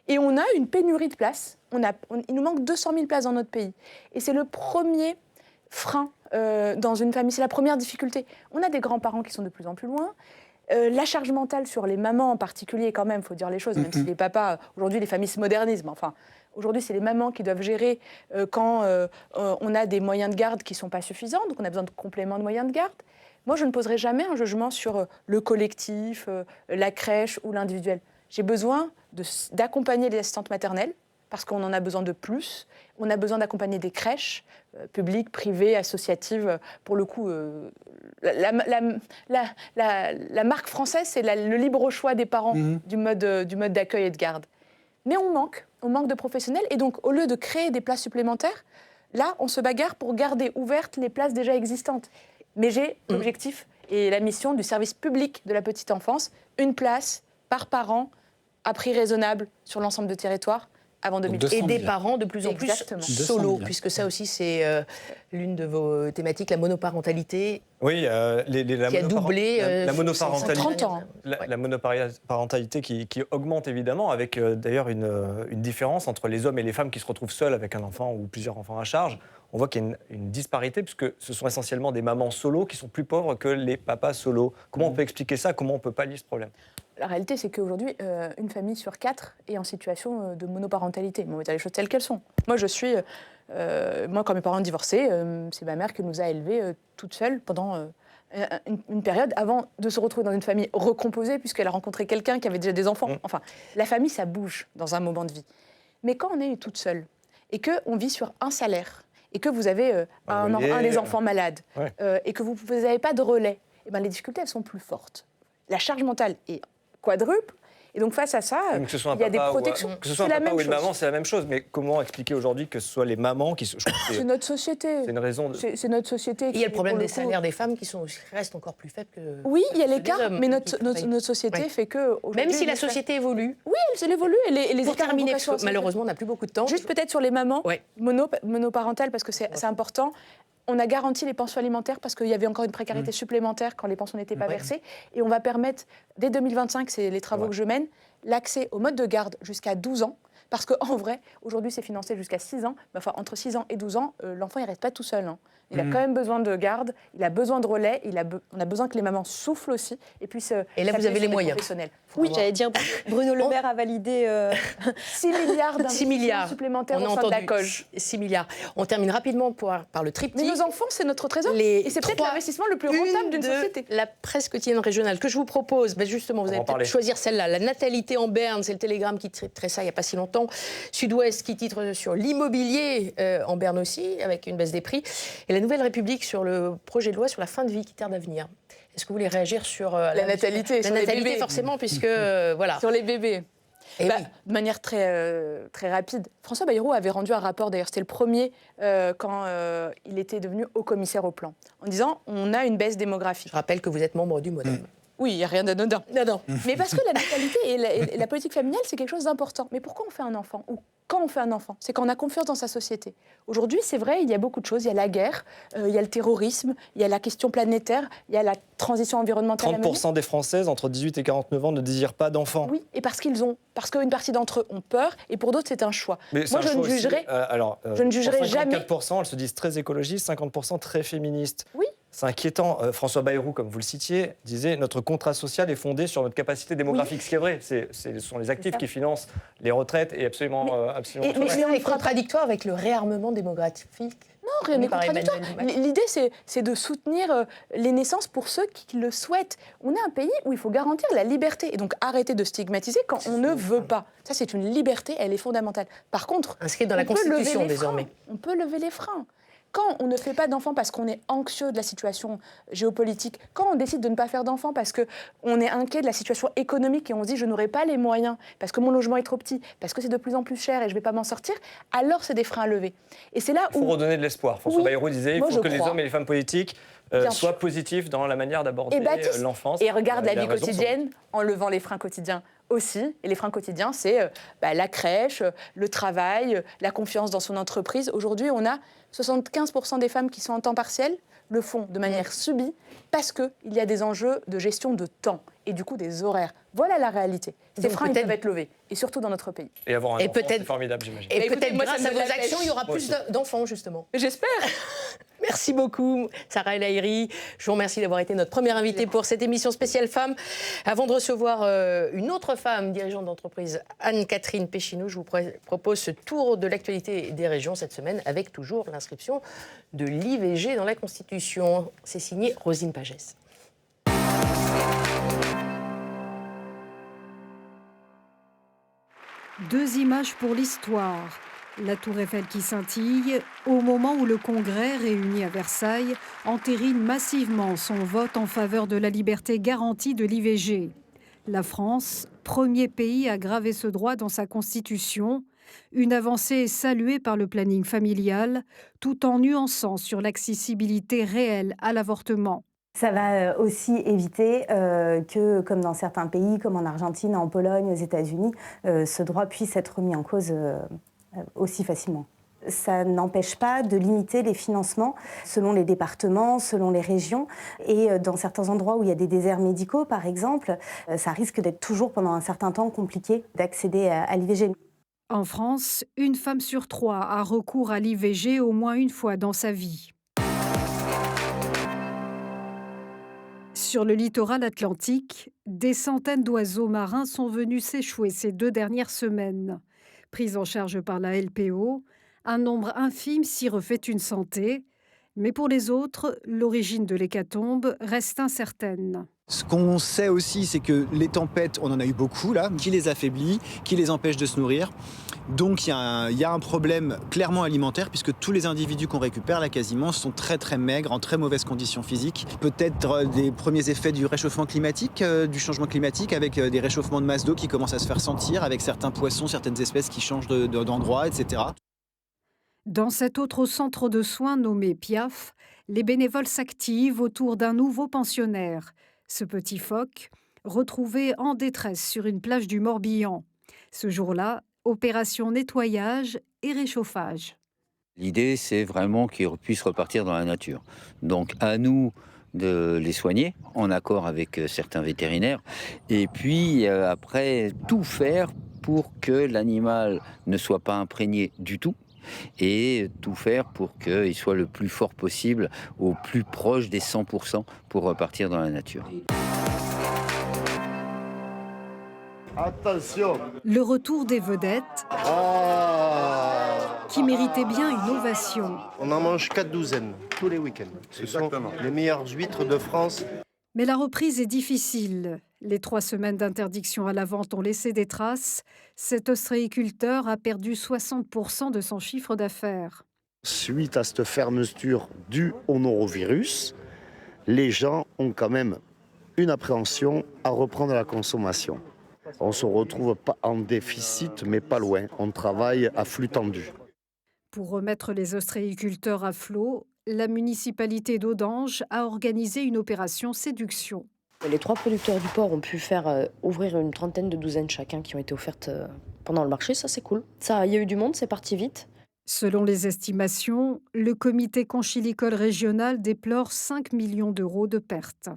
Et on a une pénurie de places. Il nous manque 200 000 places dans notre pays. Et c'est le premier frein dans une famille. C'est la première difficulté. On a des grands-parents qui sont de plus en plus loin. La charge mentale sur les mamans en particulier, quand même, il faut dire les choses, même si les papas, aujourd'hui, les familles se modernisent. Mais enfin, aujourd'hui, c'est les mamans qui doivent gérer quand on a des moyens de garde qui ne sont pas suffisants, donc on a besoin de compléments de moyens de garde. Moi, je ne poserai jamais un jugement sur le collectif, la crèche ou l'individuel. J'ai besoin d'accompagner les assistantes maternelles, parce qu'on en a besoin de plus. On a besoin d'accompagner des crèches, publiques, privées, associatives. Pour le coup, la marque française, c'est le libre choix des parents du mode d'accueil et de garde. Mais on manque de professionnels. Et donc, au lieu de créer des places supplémentaires, là, on se bagarre pour garder ouvertes les places déjà existantes. Mais j'ai l'objectif et la mission du service public de la petite enfance, une place par parent, à prix raisonnable sur l'ensemble du territoire, avant 2000. Et des parents de plus en plus solo, puisque ça aussi c'est l'une de vos thématiques, la monoparentalité. Oui, qui a doublé la monoparentalité, 30 ans. La monoparentalité qui augmente évidemment, avec d'ailleurs une différence entre les hommes et les femmes qui se retrouvent seuls avec un enfant ou plusieurs enfants à charge. On voit qu'il y a une disparité, puisque ce sont essentiellement des mamans solo qui sont plus pauvres que les papas solo. Comment on peut expliquer ça? Comment on peut pallier ce problème? La réalité, c'est qu'aujourd'hui, une famille sur 4 est en situation de monoparentalité. On va dire les choses telles qu'elles sont. Moi, quand mes parents ont divorcé, c'est ma mère qui nous a élevés toute seule pendant une période avant de se retrouver dans une famille recomposée, puisqu'elle a rencontré quelqu'un qui avait déjà des enfants. Enfin, la famille, ça bouge dans un moment de vie. Mais quand on est toute seule et qu'on vit sur un salaire, et que vous avez un des enfants malades, et que vous n'avez pas de relais, et les difficultés, elles sont plus fortes. La charge mentale est quadruple. Et donc, face à ça, il y a des protections. Que ce soit un papa ou une maman, c'est la même chose. Mais comment expliquer aujourd'hui que ce soit les mamans qui... C'est notre société. C'est une raison de... C'est notre société. Il y a le problème des salaires des femmes qui restent encore plus faibles que... Oui, il y a l'écart, mais notre société fait que... Même si la société évolue. Oui, elle évolue. Et les pour terminer, parce que malheureusement, on n'a plus beaucoup de temps. Juste peut-être sur les mamans monoparentales, parce que c'est important. On a garanti les pensions alimentaires parce qu'il y avait encore une précarité supplémentaire quand les pensions n'étaient pas versées. Et on va permettre, dès 2025, c'est les travaux que je mène, l'accès au mode de garde jusqu'à 12 ans. Parce qu'en vrai, aujourd'hui, c'est financé jusqu'à 6 ans. Mais enfin, entre 6 ans et 12 ans, l'enfant, il ne reste pas tout seul. Hein. Il a quand même besoin de garde, il a besoin de relais, on a besoin que les mamans soufflent aussi et puissent. Et là, vous avez les moyens. Oui, j'allais dire, Bruno Le Maire a validé 6 milliards d'investissements supplémentaires au sein de la COG. 6 milliards. On termine rapidement par le triptyque. Mais nos enfants, c'est notre trésor. Et c'est peut-être l'investissement le plus rentable d'une société. La presse quotidienne régionale que je vous propose, justement, vous allez peut-être choisir celle-là. La natalité en Berne, c'est le Télégramme qui titrait ça il n'y a pas si longtemps. Sud-Ouest qui titre sur l'immobilier en Berne aussi, avec une baisse des prix. Et la Nouvelle République sur le projet de loi sur la fin de vie qui tarde à venir. Est-ce que vous voulez réagir sur la natalité? La natalité, forcément, puisque voilà. Sur les bébés. De manière très rapide, François Bayrou avait rendu un rapport, d'ailleurs c'était le premier quand il était devenu haut-commissaire au plan, en disant on a une baisse démographique. Je rappelle que vous êtes membre du MoDem. Oui, il n'y a rien d'anodin. Non. Mais parce que la natalité et la politique familiale, c'est quelque chose d'important. Mais pourquoi on fait un enfant? Ou quand on fait un enfant? C'est quand on a confiance dans sa société. Aujourd'hui, c'est vrai, il y a beaucoup de choses. Il y a la guerre, il y a le terrorisme, il y a la question planétaire, il y a la transition environnementale. 30% des Françaises entre 18 et 49 ans ne désirent pas d'enfants. Oui, et parce qu'une partie d'entre eux ont peur, et pour d'autres, c'est un choix. Mais moi, je ne jugerai jamais. 54%, elles se disent très écologistes, 50% très féministes. Oui. C'est inquiétant. François Bayrou, comme vous le citiez, disait « Notre contrat social est fondé sur notre capacité démographique ». Ce qui est vrai, ce sont les actifs qui financent les retraites et absolument... Mais c'est contradictoire avec le réarmement démographique. Non, rien n'est contradictoire. L'idée, c'est de soutenir les naissances pour ceux qui le souhaitent. On est un pays où il faut garantir la liberté et donc arrêter de stigmatiser quand on ne veut pas. Ça, c'est une liberté, elle est fondamentale. Par contre, inscrite dans la Constitution désormais. On peut lever les freins. Quand on ne fait pas d'enfants parce qu'on est anxieux de la situation géopolitique, quand on décide de ne pas faire d'enfants parce qu'on est inquiet de la situation économique et on se dit je n'aurai pas les moyens, parce que mon logement est trop petit, parce que c'est de plus en plus cher et je ne vais pas m'en sortir, alors c'est des freins à lever. Et c'est là où... Il faut redonner de l'espoir. François Bayrou disait il faut que les hommes et les femmes politiques soient positifs dans la manière d'aborder l'enfance. Et regarde la vie quotidienne en levant les freins quotidiens aussi. Et les freins quotidiens, c'est la crèche, le travail, la confiance dans son entreprise. Aujourd'hui, on a 75% des femmes qui sont en temps partiel le font de manière subie parce qu'il y a des enjeux de gestion de temps et du coup des horaires. Voilà la réalité. Ces freins, ils peuvent être levés, et surtout dans notre pays. Et avoir un enfant, c'est formidable, j'imagine. Et peut-être grâce à vos actions, il y aura plus d'enfants, justement. J'espère. Merci beaucoup, Sarah El Haïry. Je vous remercie d'avoir été notre première invitée pour cette émission spéciale Femmes. Avant de recevoir une autre femme, dirigeante d'entreprise, Anne-Catherine Péchineau, je vous propose ce tour de l'actualité des régions cette semaine avec toujours l'inscription de l'IVG dans la Constitution. C'est signé Rosine Pagès. Deux images pour l'histoire. La tour Eiffel qui scintille au moment où le Congrès, réuni à Versailles, entérine massivement son vote en faveur de la liberté garantie de l'IVG. La France, premier pays à graver ce droit dans sa Constitution, une avancée saluée par le planning familial, tout en nuançant sur l'accessibilité réelle à l'avortement. Ça va aussi éviter que, comme dans certains pays, comme en Argentine, en Pologne, aux États-Unis, ce droit puisse être remis en cause aussi facilement. Ça n'empêche pas de limiter les financements selon les départements, selon les régions. Et dans certains endroits où il y a des déserts médicaux, par exemple, ça risque d'être toujours pendant un certain temps compliqué d'accéder à l'IVG. En France, une femme sur 3 a recours à l'IVG au moins une fois dans sa vie. Sur le littoral atlantique, des centaines d'oiseaux marins sont venus s'échouer ces 2 dernières semaines. Pris en charge par la LPO, un nombre infime s'y refait une santé. Mais pour les autres, l'origine de l'hécatombe reste incertaine. Ce qu'on sait aussi, c'est que les tempêtes, on en a eu beaucoup là, qui les affaiblit, qui les empêche de se nourrir. Donc il y a un problème clairement alimentaire puisque tous les individus qu'on récupère là quasiment sont très très maigres, en très mauvaises conditions physiques. Peut-être des premiers effets du réchauffement climatique, du changement climatique avec des réchauffements de masse d'eau qui commencent à se faire sentir, avec certains poissons, certaines espèces qui changent d'endroit, etc. Dans cet autre centre de soins nommé Piaf, les bénévoles s'activent autour d'un nouveau pensionnaire. Ce petit phoque, retrouvé en détresse sur une plage du Morbihan. Ce jour-là, opération nettoyage et réchauffage. L'idée, c'est vraiment qu'il puisse repartir dans la nature. Donc à nous de les soigner, en accord avec certains vétérinaires. Et puis après, tout faire pour que l'animal ne soit pas imprégné du tout. Et tout faire pour qu'il soit le plus fort possible, au plus proche des 100% pour repartir dans la nature. Attention. Le retour des vedettes qui méritaient bien une ovation. On en mange 4 douzaines tous les week-ends. Ce sont les meilleures huîtres de France. Mais la reprise est difficile. Les 3 semaines d'interdiction à la vente ont laissé des traces. Cet ostréiculteur a perdu 60% de son chiffre d'affaires. Suite à cette fermeture due au norovirus, les gens ont quand même une appréhension à reprendre la consommation. On se retrouve pas en déficit, mais pas loin. On travaille à flux tendu. Pour remettre les ostréiculteurs à flot, la municipalité d'Audange a organisé une opération séduction. Les 3 producteurs du port ont pu faire ouvrir une trentaine de douzaines chacun qui ont été offertes pendant le marché. Ça, c'est cool. Ça, il y a eu du monde, c'est parti vite. Selon les estimations, le comité conchilicole régional déplore 5 millions d'euros de pertes.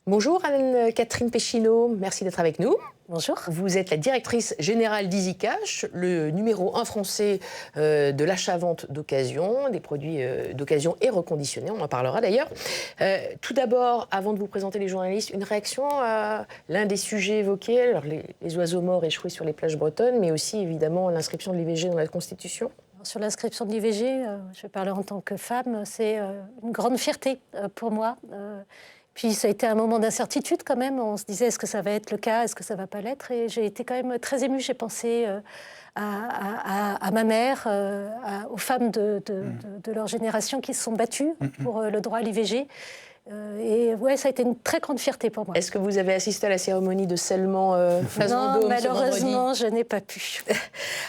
Bonjour Anne-Catherine Péchineau, merci d'être avec nous. Bonjour. Vous êtes la directrice générale d'EasyCash, le numéro 1 français de l'achat-vente d'occasion, des produits d'occasion et reconditionnés, on en parlera d'ailleurs. Tout d'abord, avant de vous présenter les journalistes, une réaction à l'un des sujets évoqués, alors les oiseaux morts échoués sur les plages bretonnes, mais aussi évidemment l'inscription de l'IVG dans la Constitution. Sur l'inscription de l'IVG, je vais parler en tant que femme, c'est une grande fierté pour moi. Puis ça a été un moment d'incertitude quand même. On se disait, est-ce que ça va être le cas, est-ce que ça ne va pas l'être? Et j'ai été quand même très émue. J'ai pensé à ma mère, aux femmes de leur génération qui se sont battues pour le droit à l'IVG. Et ouais, ça a été une très grande fierté pour moi. Est-ce que vous avez assisté à la cérémonie de scellement Non, malheureusement, je n'ai pas pu.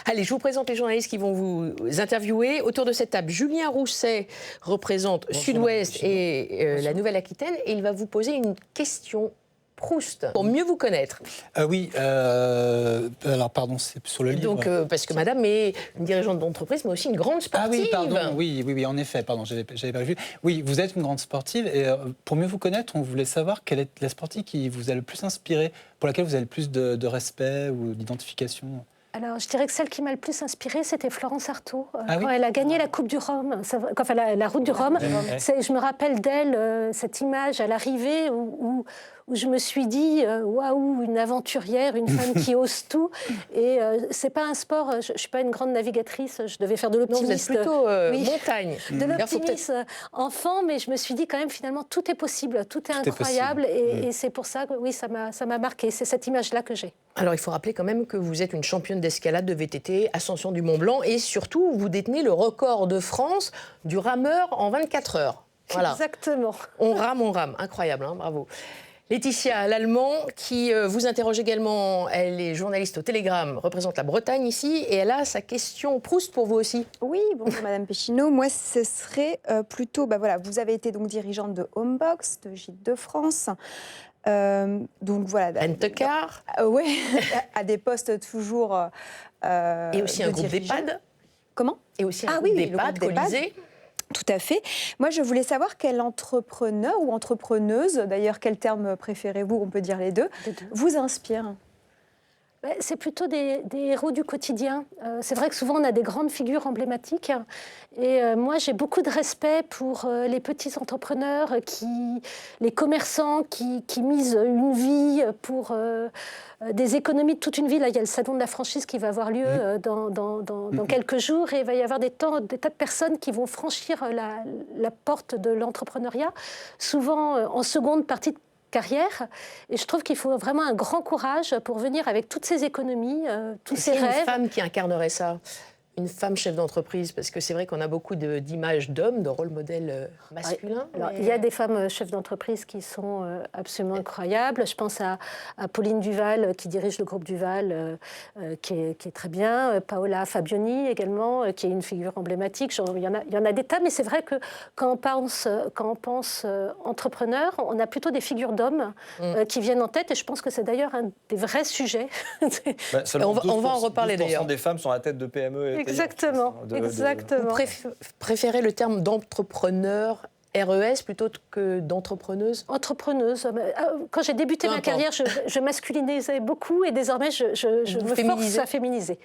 Allez, je vous présente les journalistes qui vont vous interviewer. Autour de cette table, Julien Rousset représente Sud-Ouest et la Nouvelle-Aquitaine et il va vous poser une question Proust, pour mieux vous connaître. Oui, alors pardon, c'est sur le livre. Donc, parce que madame est une dirigeante d'entreprise, mais aussi une grande sportive. Ah oui, pardon, oui, en effet, pardon, j'avais pas vu. Oui, vous êtes une grande sportive, et pour mieux vous connaître, on voulait savoir quelle est la sportive qui vous a le plus inspiré, pour laquelle vous avez le plus de respect ou d'identification. Alors, je dirais que celle qui m'a le plus inspirée, c'était Florence Artaud. Ah quand oui, elle a gagné la Coupe du Rhum, enfin la Route du Rhum, je me rappelle d'elle, cette image à l'arrivée où je me suis dit, waouh, une aventurière, une femme qui ose tout. Et c'est pas un sport, je suis pas une grande navigatrice, je devais faire de l'optimisme. Non, vous êtes plutôt montagne. De l'optimisme enfant, mais je me suis dit quand même, finalement, tout est possible, tout est incroyable. Et c'est pour ça que, oui, ça m'a marqué. C'est cette image-là que j'ai. Alors, il faut rappeler quand même que vous êtes une championne d'escalade de VTT, ascension du Mont Blanc, et surtout, vous détenez le record de France du rameur en 24 heures. Voilà. Exactement. On rame. Incroyable, hein, bravo. Laetitia Lallemand, qui vous interroge également, elle est journaliste au Télégramme, représente la Bretagne ici, et elle a sa question Proust pour vous aussi. Oui, bonjour Madame Péchineau. Moi, ce serait plutôt, voilà, vous avez été donc dirigeante de Homebox, de Gîtes de France. Donc voilà. Rent-a-car. Oui, à des postes toujours. Et aussi un groupe d'EHPAD. Comment? Et aussi un groupe d'EHPAD, Colisée. Tout à fait. Moi, je voulais savoir quel entrepreneur ou entrepreneuse, d'ailleurs, quel terme préférez-vous, on peut dire les deux, vous inspire? C'est plutôt des héros du quotidien. C'est vrai que souvent, on a des grandes figures emblématiques. Et moi, j'ai beaucoup de respect pour les petits entrepreneurs, les commerçants qui misent une vie pour des économies de toute une vie. Là, il y a le salon de la franchise qui va avoir lieu dans quelques jours. Et il va y avoir des tas de personnes qui vont franchir la porte de l'entrepreneuriat, souvent en seconde partie de carrière. Et je trouve qu'il faut vraiment un grand courage pour venir avec toutes ces économies, tous ces rêves. Une femme qui incarnerait ça, une femme chef d'entreprise, parce que c'est vrai qu'on a beaucoup d'images d'hommes, de rôles modèles masculins. Alors, il y a des femmes chefs d'entreprise qui sont absolument incroyables. Je pense à Pauline Duval, qui dirige le groupe Duval, qui est très bien. Paola Fabioni également, qui est une figure emblématique. Il y en a des tas, mais c'est vrai que quand on pense entrepreneur, on a plutôt des figures d'hommes qui viennent en tête. Et je pense que c'est d'ailleurs un des vrais sujets. On va en reparler d'ailleurs. 12% des femmes sont à la tête de PME et Exactement, exactement. Vous préférez le terme d'entrepreneur RES plutôt que d'entrepreneuse? Entrepreneuse. Quand j'ai débuté ma carrière, je masculinisais beaucoup et désormais, je me force à féminiser.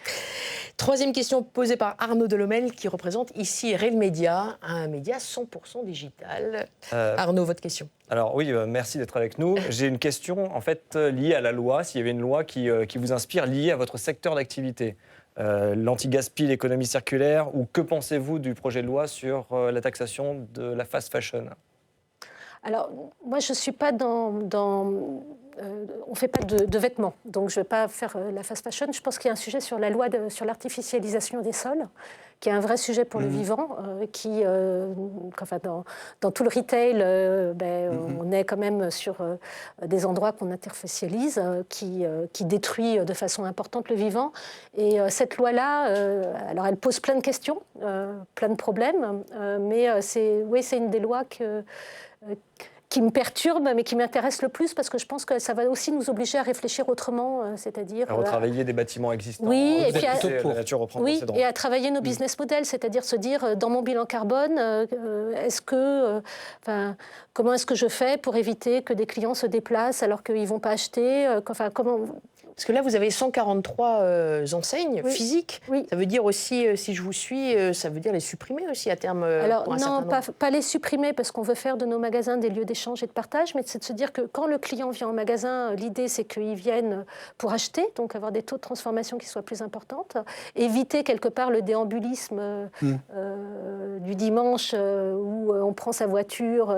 Troisième question posée par Arnaud Delhommel, qui représente ici Rel Média, un média 100% digital. Arnaud, votre question. Alors oui, merci d'être avec nous. J'ai une question en fait liée à la loi, s'il y avait une loi qui vous inspire, liée à votre secteur d'activité. L'anti-gaspi, l'économie circulaire, ou que pensez-vous du projet de loi sur la taxation de la fast fashion? Alors, moi, je ne suis pas on ne fait pas de vêtements, donc je ne vais pas faire la fast fashion. Je pense qu'il y a un sujet sur la loi sur l'artificialisation des sols, qui est un vrai sujet pour le vivant, qui, dans tout le retail, on est quand même sur des endroits qu'on artificialise, qui détruit de façon importante le vivant. Et cette loi-là, alors elle pose plein de questions, plein de problèmes, mais c'est une des lois qui me perturbe, mais qui m'intéresse le plus, parce que je pense que ça va aussi nous obliger à réfléchir autrement, c'est-à-dire... À retravailler des bâtiments existants. Oui, et puis la nature reprend ses droits. Et à travailler nos business models, c'est-à-dire se dire, dans mon bilan carbone, comment est-ce que je fais pour éviter que des clients se déplacent alors qu'ils ne vont pas acheter comment... Parce que là, vous avez 143 enseignes physiques. Oui. Ça veut dire aussi, si je vous suis, ça veut dire les supprimer aussi à terme. Alors non, pas les supprimer, parce qu'on veut faire de nos magasins des lieux d'échange et de partage, mais c'est de se dire que quand le client vient en magasin, l'idée c'est qu'il vienne pour acheter, donc avoir des taux de transformation qui soient plus importants, éviter quelque part le déambulisme du dimanche où on prend sa voiture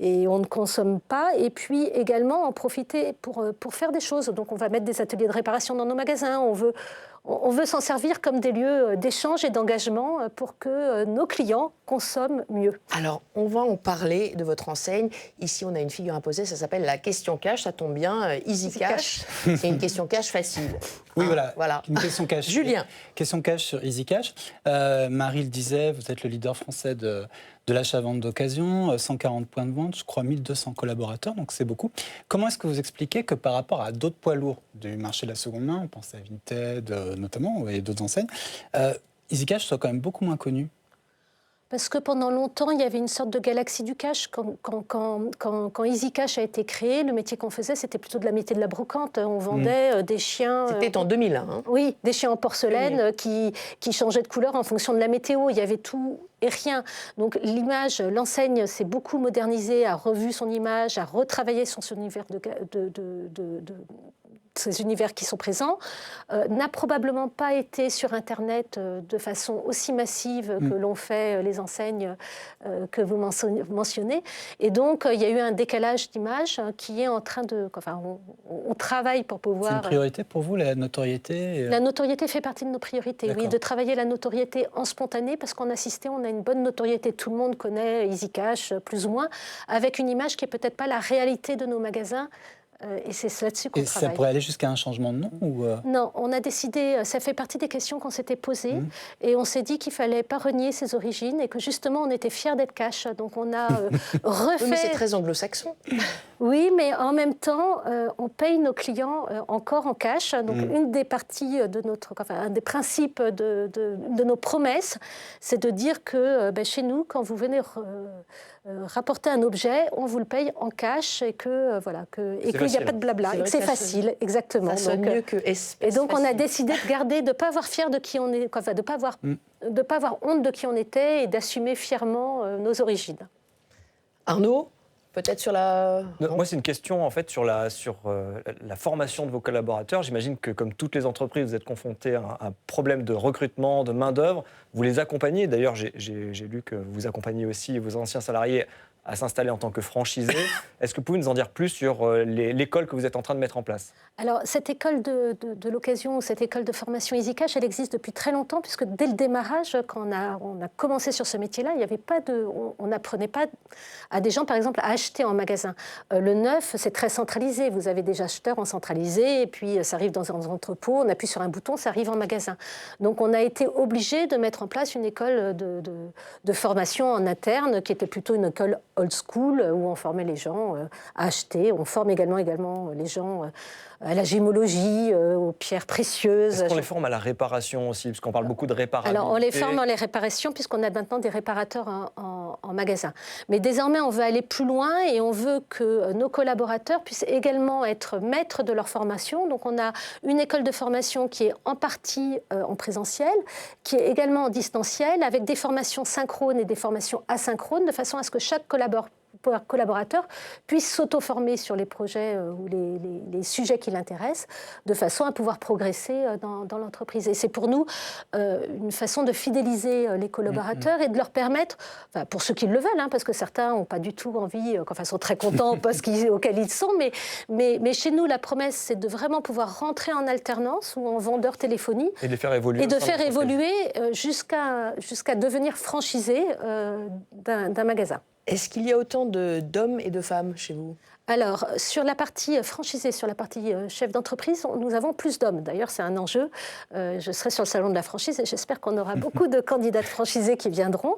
et on ne consomme pas, et puis également en profiter pour faire des choses. Donc on va mettre des ateliers de réparation dans nos magasins, on veut s'en servir comme des lieux d'échange et d'engagement pour que nos clients consomment mieux. Alors, on va en parler de votre enseigne. Ici, on a une figure à poser, ça s'appelle la question cash, ça tombe bien, Easy Cash. C'est une question cash facile. Oui, voilà. Une question cash. Julien. Question cash sur Easy Cash. Marie le disait, vous êtes le leader français de l'achat-vente d'occasion, 140 points de vente, je crois 1200 collaborateurs, donc c'est beaucoup. Comment est-ce que vous expliquez que par rapport à d'autres poids lourds du marché de la seconde main, on pense à Vinted notamment, et d'autres enseignes, Easy Cash soit quand même beaucoup moins connu? Parce que pendant longtemps, il y avait une sorte de galaxie du cash. Quand Easy Cash a été créé, le métier qu'on faisait, c'était plutôt de la métier de la brocante. On vendait des chiens... C'était en 2001. Hein. Oui, des chiens en porcelaine qui changeaient de couleur en fonction de la météo. Il y avait tout et rien. Donc l'image, l'enseigne s'est beaucoup modernisée, a revu son image, a retravaillé son univers ces univers qui sont présents, n'a probablement pas été sur Internet de façon aussi massive que l'ont fait les enseignes que vous mentionnez. Et donc, il y a eu un décalage d'image qui est en train de... on travaille pour pouvoir... C'est une priorité pour vous, la notoriété La notoriété fait partie de nos priorités, oui, de travailler la notoriété en spontané, parce qu'en assisté, on a une bonne notoriété. Tout le monde connaît Easy Cash, plus ou moins, avec une image qui n'est peut-être pas la réalité de nos magasins. Et c'est là-dessus qu'on travaille. Et ça pourrait aller jusqu'à un changement de nom ou Non, on a décidé, ça fait partie des questions qu'on s'était posées, et on s'est dit qu'il ne fallait pas renier ses origines et que justement on était fiers d'être cash. Donc on a refait... Oui, mais c'est très anglo-saxon. Oui, mais en même temps, on paye nos clients encore en cash. Donc une des parties de un des principes de nos promesses, c'est de dire que chez nous, quand vous venez rapporter un objet, on vous le paye en cash et qu'il n'y a pas de blabla, et que c'est facile, exactement. Ça sonne mieux que espèce. Et donc on a facile. décidé de garder, de ne pas avoir fier de qui on est, de ne pas avoir honte de qui on était et d'assumer fièrement nos origines. Arnaud, peut-être sur la... Non, moi, c'est une question en fait sur la formation de vos collaborateurs. J'imagine que, comme toutes les entreprises, vous êtes confrontés à un problème de recrutement, de main-d'œuvre. Vous les accompagnez. D'ailleurs, j'ai lu que vous accompagnez aussi vos anciens salariés à s'installer en tant que franchisés. Est-ce que vous pouvez nous en dire plus sur l'école que vous êtes en train de mettre en place? Alors, cette école de l'occasion, cette école de formation Easy Cash, elle existe depuis très longtemps, puisque dès le démarrage, quand on a commencé sur ce métier-là, il y avait pas on n'apprenait pas à des gens, par exemple, à acheter en magasin. Le neuf, c'est très centralisé. Vous avez des acheteurs en centralisé, et puis ça arrive dans un entrepôt, on appuie sur un bouton, ça arrive en magasin. Donc, on a été obligé de mettre en place une école de formation en interne, qui était plutôt une école old school, où on formait les gens à acheter. On forme également les gens à la gémologie, aux pierres précieuses. Est-ce qu'on les forme à la réparation aussi? Parce qu'on parle beaucoup de réparation. Alors, on les forme en les réparations, puisqu'on a maintenant des réparateurs en magasin. Mais désormais, on veut aller plus loin et on veut que nos collaborateurs puissent également être maîtres de leur formation. Donc, on a une école de formation qui est en partie en présentiel, qui est également en distanciel, avec des formations synchrones et des formations asynchrones, de façon à ce que chaque collaborateur puisse s'auto-former sur les projets ou les sujets qui l'intéressent, de façon à pouvoir progresser dans l'entreprise. Et c'est pour nous une façon de fidéliser les collaborateurs et de leur permettre, enfin, pour ceux qui le veulent, parce que certains n'ont pas du tout envie, enfin sont très contents au poste auquel ils sont, mais chez nous, la promesse, c'est de vraiment pouvoir rentrer en alternance ou en vendeur téléphonie et de les faire évoluer, jusqu'à devenir franchisé d'un magasin. Est-ce qu'il y a autant d'hommes et de femmes chez vous? Alors, sur la partie franchisée, sur la partie chef d'entreprise, nous avons plus d'hommes. D'ailleurs, c'est un enjeu. Je serai sur le salon de la franchise et j'espère qu'on aura beaucoup de candidats franchisés qui viendront.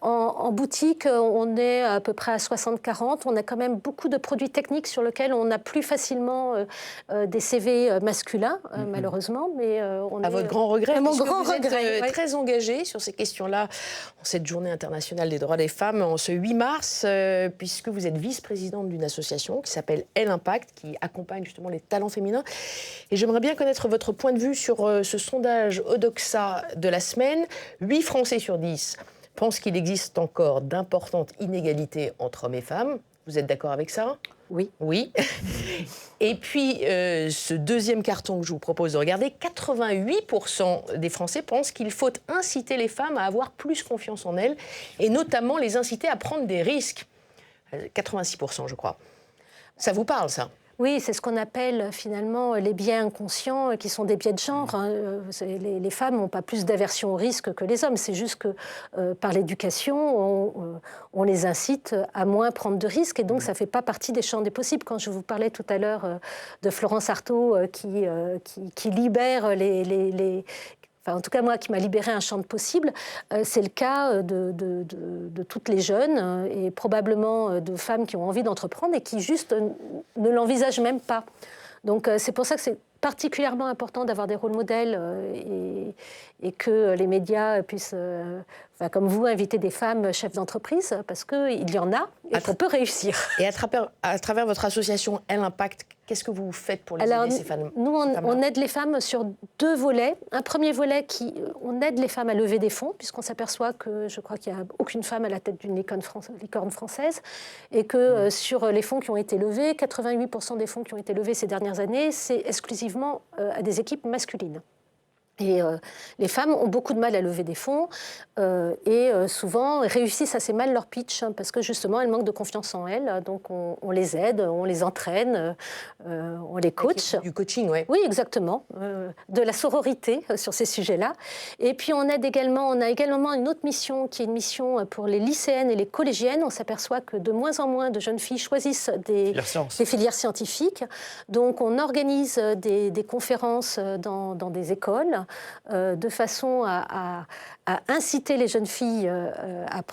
En boutique, on est à peu près à 60-40. On a quand même beaucoup de produits techniques sur lesquels on a plus facilement des CV masculins, malheureusement. Mais à votre grand regret, mon grand regret, êtes très engagé sur ces questions-là en cette journée internationale des droits des femmes, en ce 8 mars, puisque vous êtes vice-présidente d'une association qui s'appelle Elle Impact, qui accompagne justement les talents féminins. Et j'aimerais bien connaître votre point de vue sur ce sondage Odoxa de la semaine. 8 Français sur 10 pensent qu'il existe encore d'importantes inégalités entre hommes et femmes. Vous êtes d'accord avec ça? Oui. Oui. Et puis, ce deuxième carton que je vous propose de regarder, 88% des Français pensent qu'il faut inciter les femmes à avoir plus confiance en elles, et notamment les inciter à prendre des risques. 86%, je crois. Ça vous parle, ça? Oui, c'est ce qu'on appelle finalement les biais inconscients, qui sont des biais de genre. Les femmes n'ont pas plus d'aversion au risque que les hommes. C'est juste que par l'éducation, on les incite à moins prendre de risques. Et donc, ça ne fait pas partie des champs des possibles. Quand je vous parlais tout à l'heure de Florence Artaud qui libère en tout cas, moi, qui m'a libéré un champ de possibles, c'est le cas de toutes les jeunes et probablement de femmes qui ont envie d'entreprendre et qui juste ne l'envisagent même pas. Donc, c'est pour ça que c'est particulièrement important d'avoir des rôles modèles et que les médias puissent, comme vous, inviter des femmes chefs d'entreprise, parce qu'il y en a et qu'on peut réussir. Et à travers votre association Elle Impact, qu'est-ce que vous faites pour les aider, ces femmes? Nous, on aide les femmes sur 2 volets. Un premier volet, on aide les femmes à lever des fonds, puisqu'on s'aperçoit que je crois qu'il n'y a aucune femme à la tête d'une licorne française, et que sur les fonds qui ont été levés, 88% des fonds qui ont été levés ces dernières années, c'est exclusivement à des équipes masculines. Et les femmes ont beaucoup de mal à lever des fonds et souvent réussissent assez mal leur pitch parce que justement elles manquent de confiance en elles. Donc on les aide, on les entraîne, on les coach. Du coaching, oui. Oui, exactement. De la sororité sur ces sujets-là. Et puis on a également une autre mission qui est une mission pour les lycéennes et les collégiennes. On s'aperçoit que de moins en moins de jeunes filles choisissent des filières scientifiques. Donc on organise des conférences dans des écoles de façon à inciter les jeunes filles à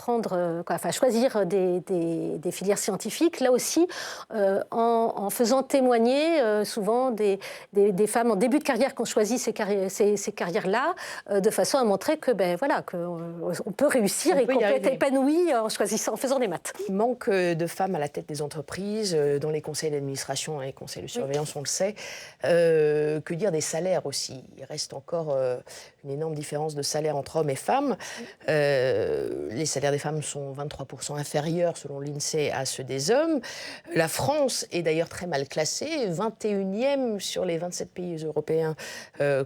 choisir des filières scientifiques, là aussi en faisant témoigner souvent des femmes en début de carrière qui ont choisi ces carrières-là, de façon à montrer que on peut réussir et qu'on peut être épanoui en faisant des maths. Il manque de femmes à la tête des entreprises, dans les conseils d'administration et les conseils de surveillance, on le sait. Que dire des salaires aussi? Il reste encore une énorme différence de salaire entre hommes et femmes. Les salaires des femmes sont 23% inférieurs, selon l'INSEE, à ceux des hommes. La France est d'ailleurs très mal classée, 21e sur les 27 pays européens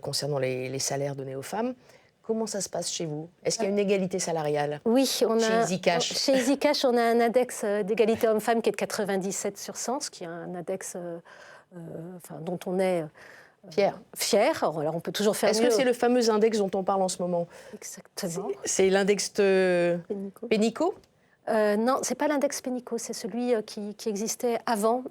concernant les salaires donnés aux femmes. Comment ça se passe chez vous? Est-ce qu'il y a une égalité salariale? Oui, chez EasyCash. Chez EasyCash, on a un index d'égalité homme-femme qui est de 97 sur 100, ce qui est un index dont on est... Fier. Alors on peut toujours faire mieux. Est-ce que c'est le fameux index dont on parle en ce moment? Exactement. C'est l'index de Pénicaud? Non, ce n'est pas l'index Pénicaud, c'est celui qui existait avant,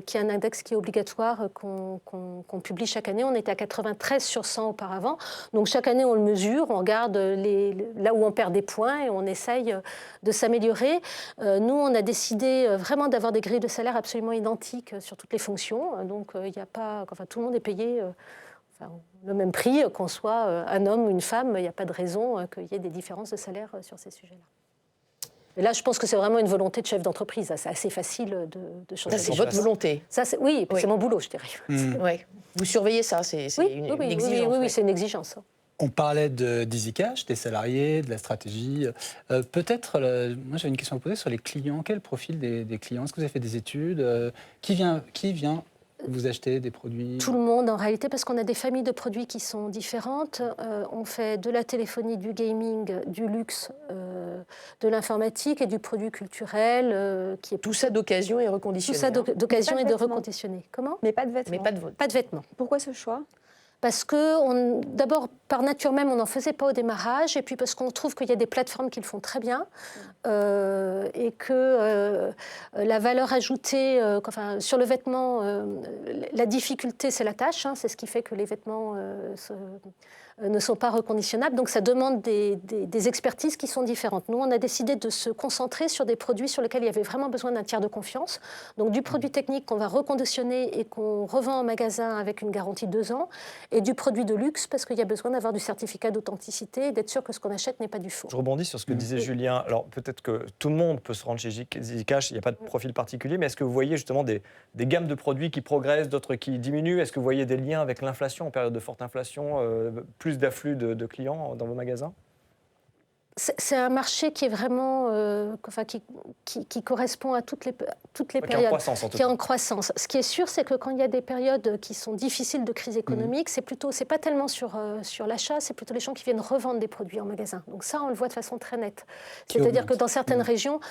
qui est un index qui est obligatoire, qu'on publie chaque année. On était à 93 sur 100 auparavant. Donc chaque année, on le mesure, on regarde là où on perd des points et on essaye de s'améliorer. Nous, on a décidé vraiment d'avoir des grilles de salaire absolument identiques sur toutes les fonctions. Donc il n'y a pas, enfin, tout le monde est payé le même prix, qu'on soit un homme ou une femme. Il n'y a pas de raison qu'il y ait des différences de salaire sur ces sujets-là. Et là, je pense que c'est vraiment une volonté de chef d'entreprise. C'est assez facile de changer. Ça, c'est votre volonté. Ça, oui, c'est mon boulot, je dirais. Ouais. Vous surveillez ça, c'est une exigence. Oui, c'est une exigence. On parlait d'Easy Cash, des salariés, de la stratégie. Peut-être, moi j'avais une question à poser sur les clients. Quel profil des clients? Est-ce que vous avez fait des études? Qui vient vous acheter des produits? Tout le monde en réalité, parce qu'on a des familles de produits qui sont différentes. On fait de la téléphonie, du gaming, du luxe, de l'informatique et du produit culturel. Qui est tout ça d'occasion et reconditionné. Tout ça d'occasion et de reconditionné. Comment? Mais pas de vêtements. Pas de vêtements. Pourquoi ce choix? Parce que, d'abord, par nature même, on n'en faisait pas au démarrage, et puis parce qu'on trouve qu'il y a des plateformes qui le font très bien, et que la valeur ajoutée, sur le vêtement, la difficulté, c'est la tâche, c'est ce qui fait que les vêtements ne sont pas reconditionnables, donc ça demande des expertises qui sont différentes. Nous, on a décidé de se concentrer sur des produits sur lesquels il y avait vraiment besoin d'un tiers de confiance, donc du produit technique qu'on va reconditionner et qu'on revend en magasin avec une garantie de 2 ans, et du produit de luxe, parce qu'il y a besoin d'avoir du certificat d'authenticité et d'être sûr que ce qu'on achète n'est pas du faux. Je rebondis sur ce que disait Julien. Alors peut-être que tout le monde peut se rendre chez Easy Cash, il n'y a pas de profil particulier, mais est-ce que vous voyez justement des gammes de produits qui progressent, d'autres qui diminuent? Est-ce que vous voyez des liens avec l'inflation, en période de forte inflation, plus d'afflux de clients dans vos magasins? C'est un marché qui est vraiment, qui correspond à toutes les périodes. Qui est en croissance, en tout cas. Qui est en croissance. Ce qui est sûr, c'est que quand il y a des périodes qui sont difficiles de crise économique, c'est pas tellement sur l'achat, c'est plutôt les gens qui viennent revendre des produits en magasin. Donc ça, on le voit de façon très nette. C'est-à-dire que dans certaines régions,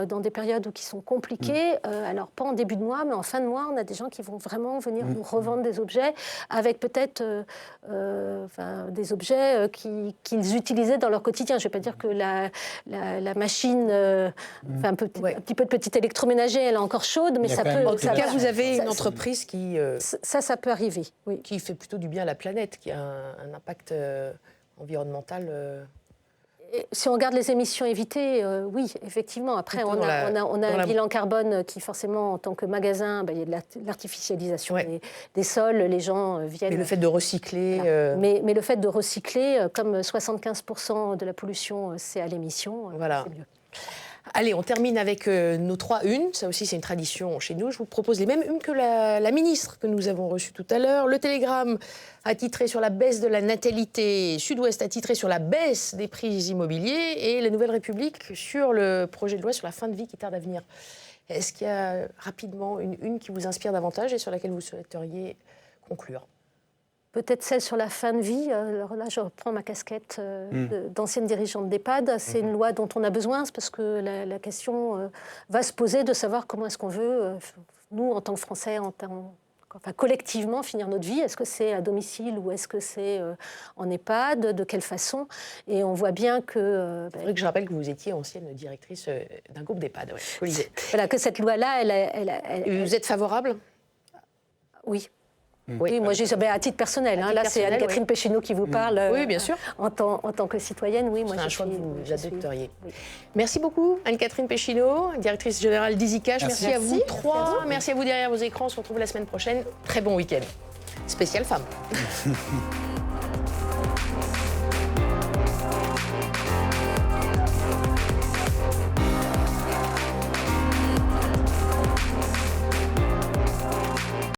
dans des périodes qui sont compliquées, alors pas en début de mois, mais en fin de mois, on a des gens qui vont vraiment venir nous revendre des objets avec peut-être des objets qu'ils utilisent dans leur quotidien. Je ne vais pas dire que la machine, un petit peu de petit électroménager, elle est encore chaude, mais ça peut... En tout cas, vous avez une entreprise qui... Ça peut arriver, oui. Qui fait plutôt du bien à la planète, qui a un impact environnemental... Si on regarde les émissions évitées, oui, effectivement. Après, on a un bilan carbone qui, forcément, en tant que magasin, il y a de l'artificialisation des sols, les gens viennent... Mais le fait de recycler... Mais le fait de recycler, comme 75% de la pollution, c'est à l'émission, c'est mieux. Allez, on termine avec nos 3 unes. Ça aussi, c'est une tradition chez nous. Je vous propose les mêmes unes que la ministre que nous avons reçue tout à l'heure. Le Télégramme a titré sur la baisse de la natalité. Sud-Ouest a titré sur la baisse des prix immobiliers. Et la Nouvelle République sur le projet de loi sur la fin de vie qui tarde à venir. Est-ce qu'il y a rapidement une une qui vous inspire davantage et sur laquelle vous souhaiteriez conclure? Peut-être celle sur la fin de vie. Alors là, je reprends ma casquette d'ancienne dirigeante d'EHPAD. C'est une loi dont on a besoin, parce que la question va se poser de savoir comment est-ce qu'on veut, nous, en tant que Français, collectivement, finir notre vie. Est-ce que c'est à domicile ou est-ce que c'est en EHPAD? De quelle façon? Et on voit bien que... C'est vrai que je rappelle que vous étiez ancienne directrice d'un groupe d'EHPAD. Ouais. Voilà, que cette loi-là, Vous êtes favorable? Oui. Oui, moi, à titre personnel. Là, c'est Anne-Catherine Péchineau qui vous parle. Oui, bien sûr. En tant que citoyenne, oui. C'est un choix que vous adopteriez. Oui. Merci beaucoup, Anne-Catherine Péchineau, directrice générale d'Easy Cash. Merci à vous 3. Merci à vous derrière vos écrans. On se retrouve la semaine prochaine. Très bon week-end. Spécial femme.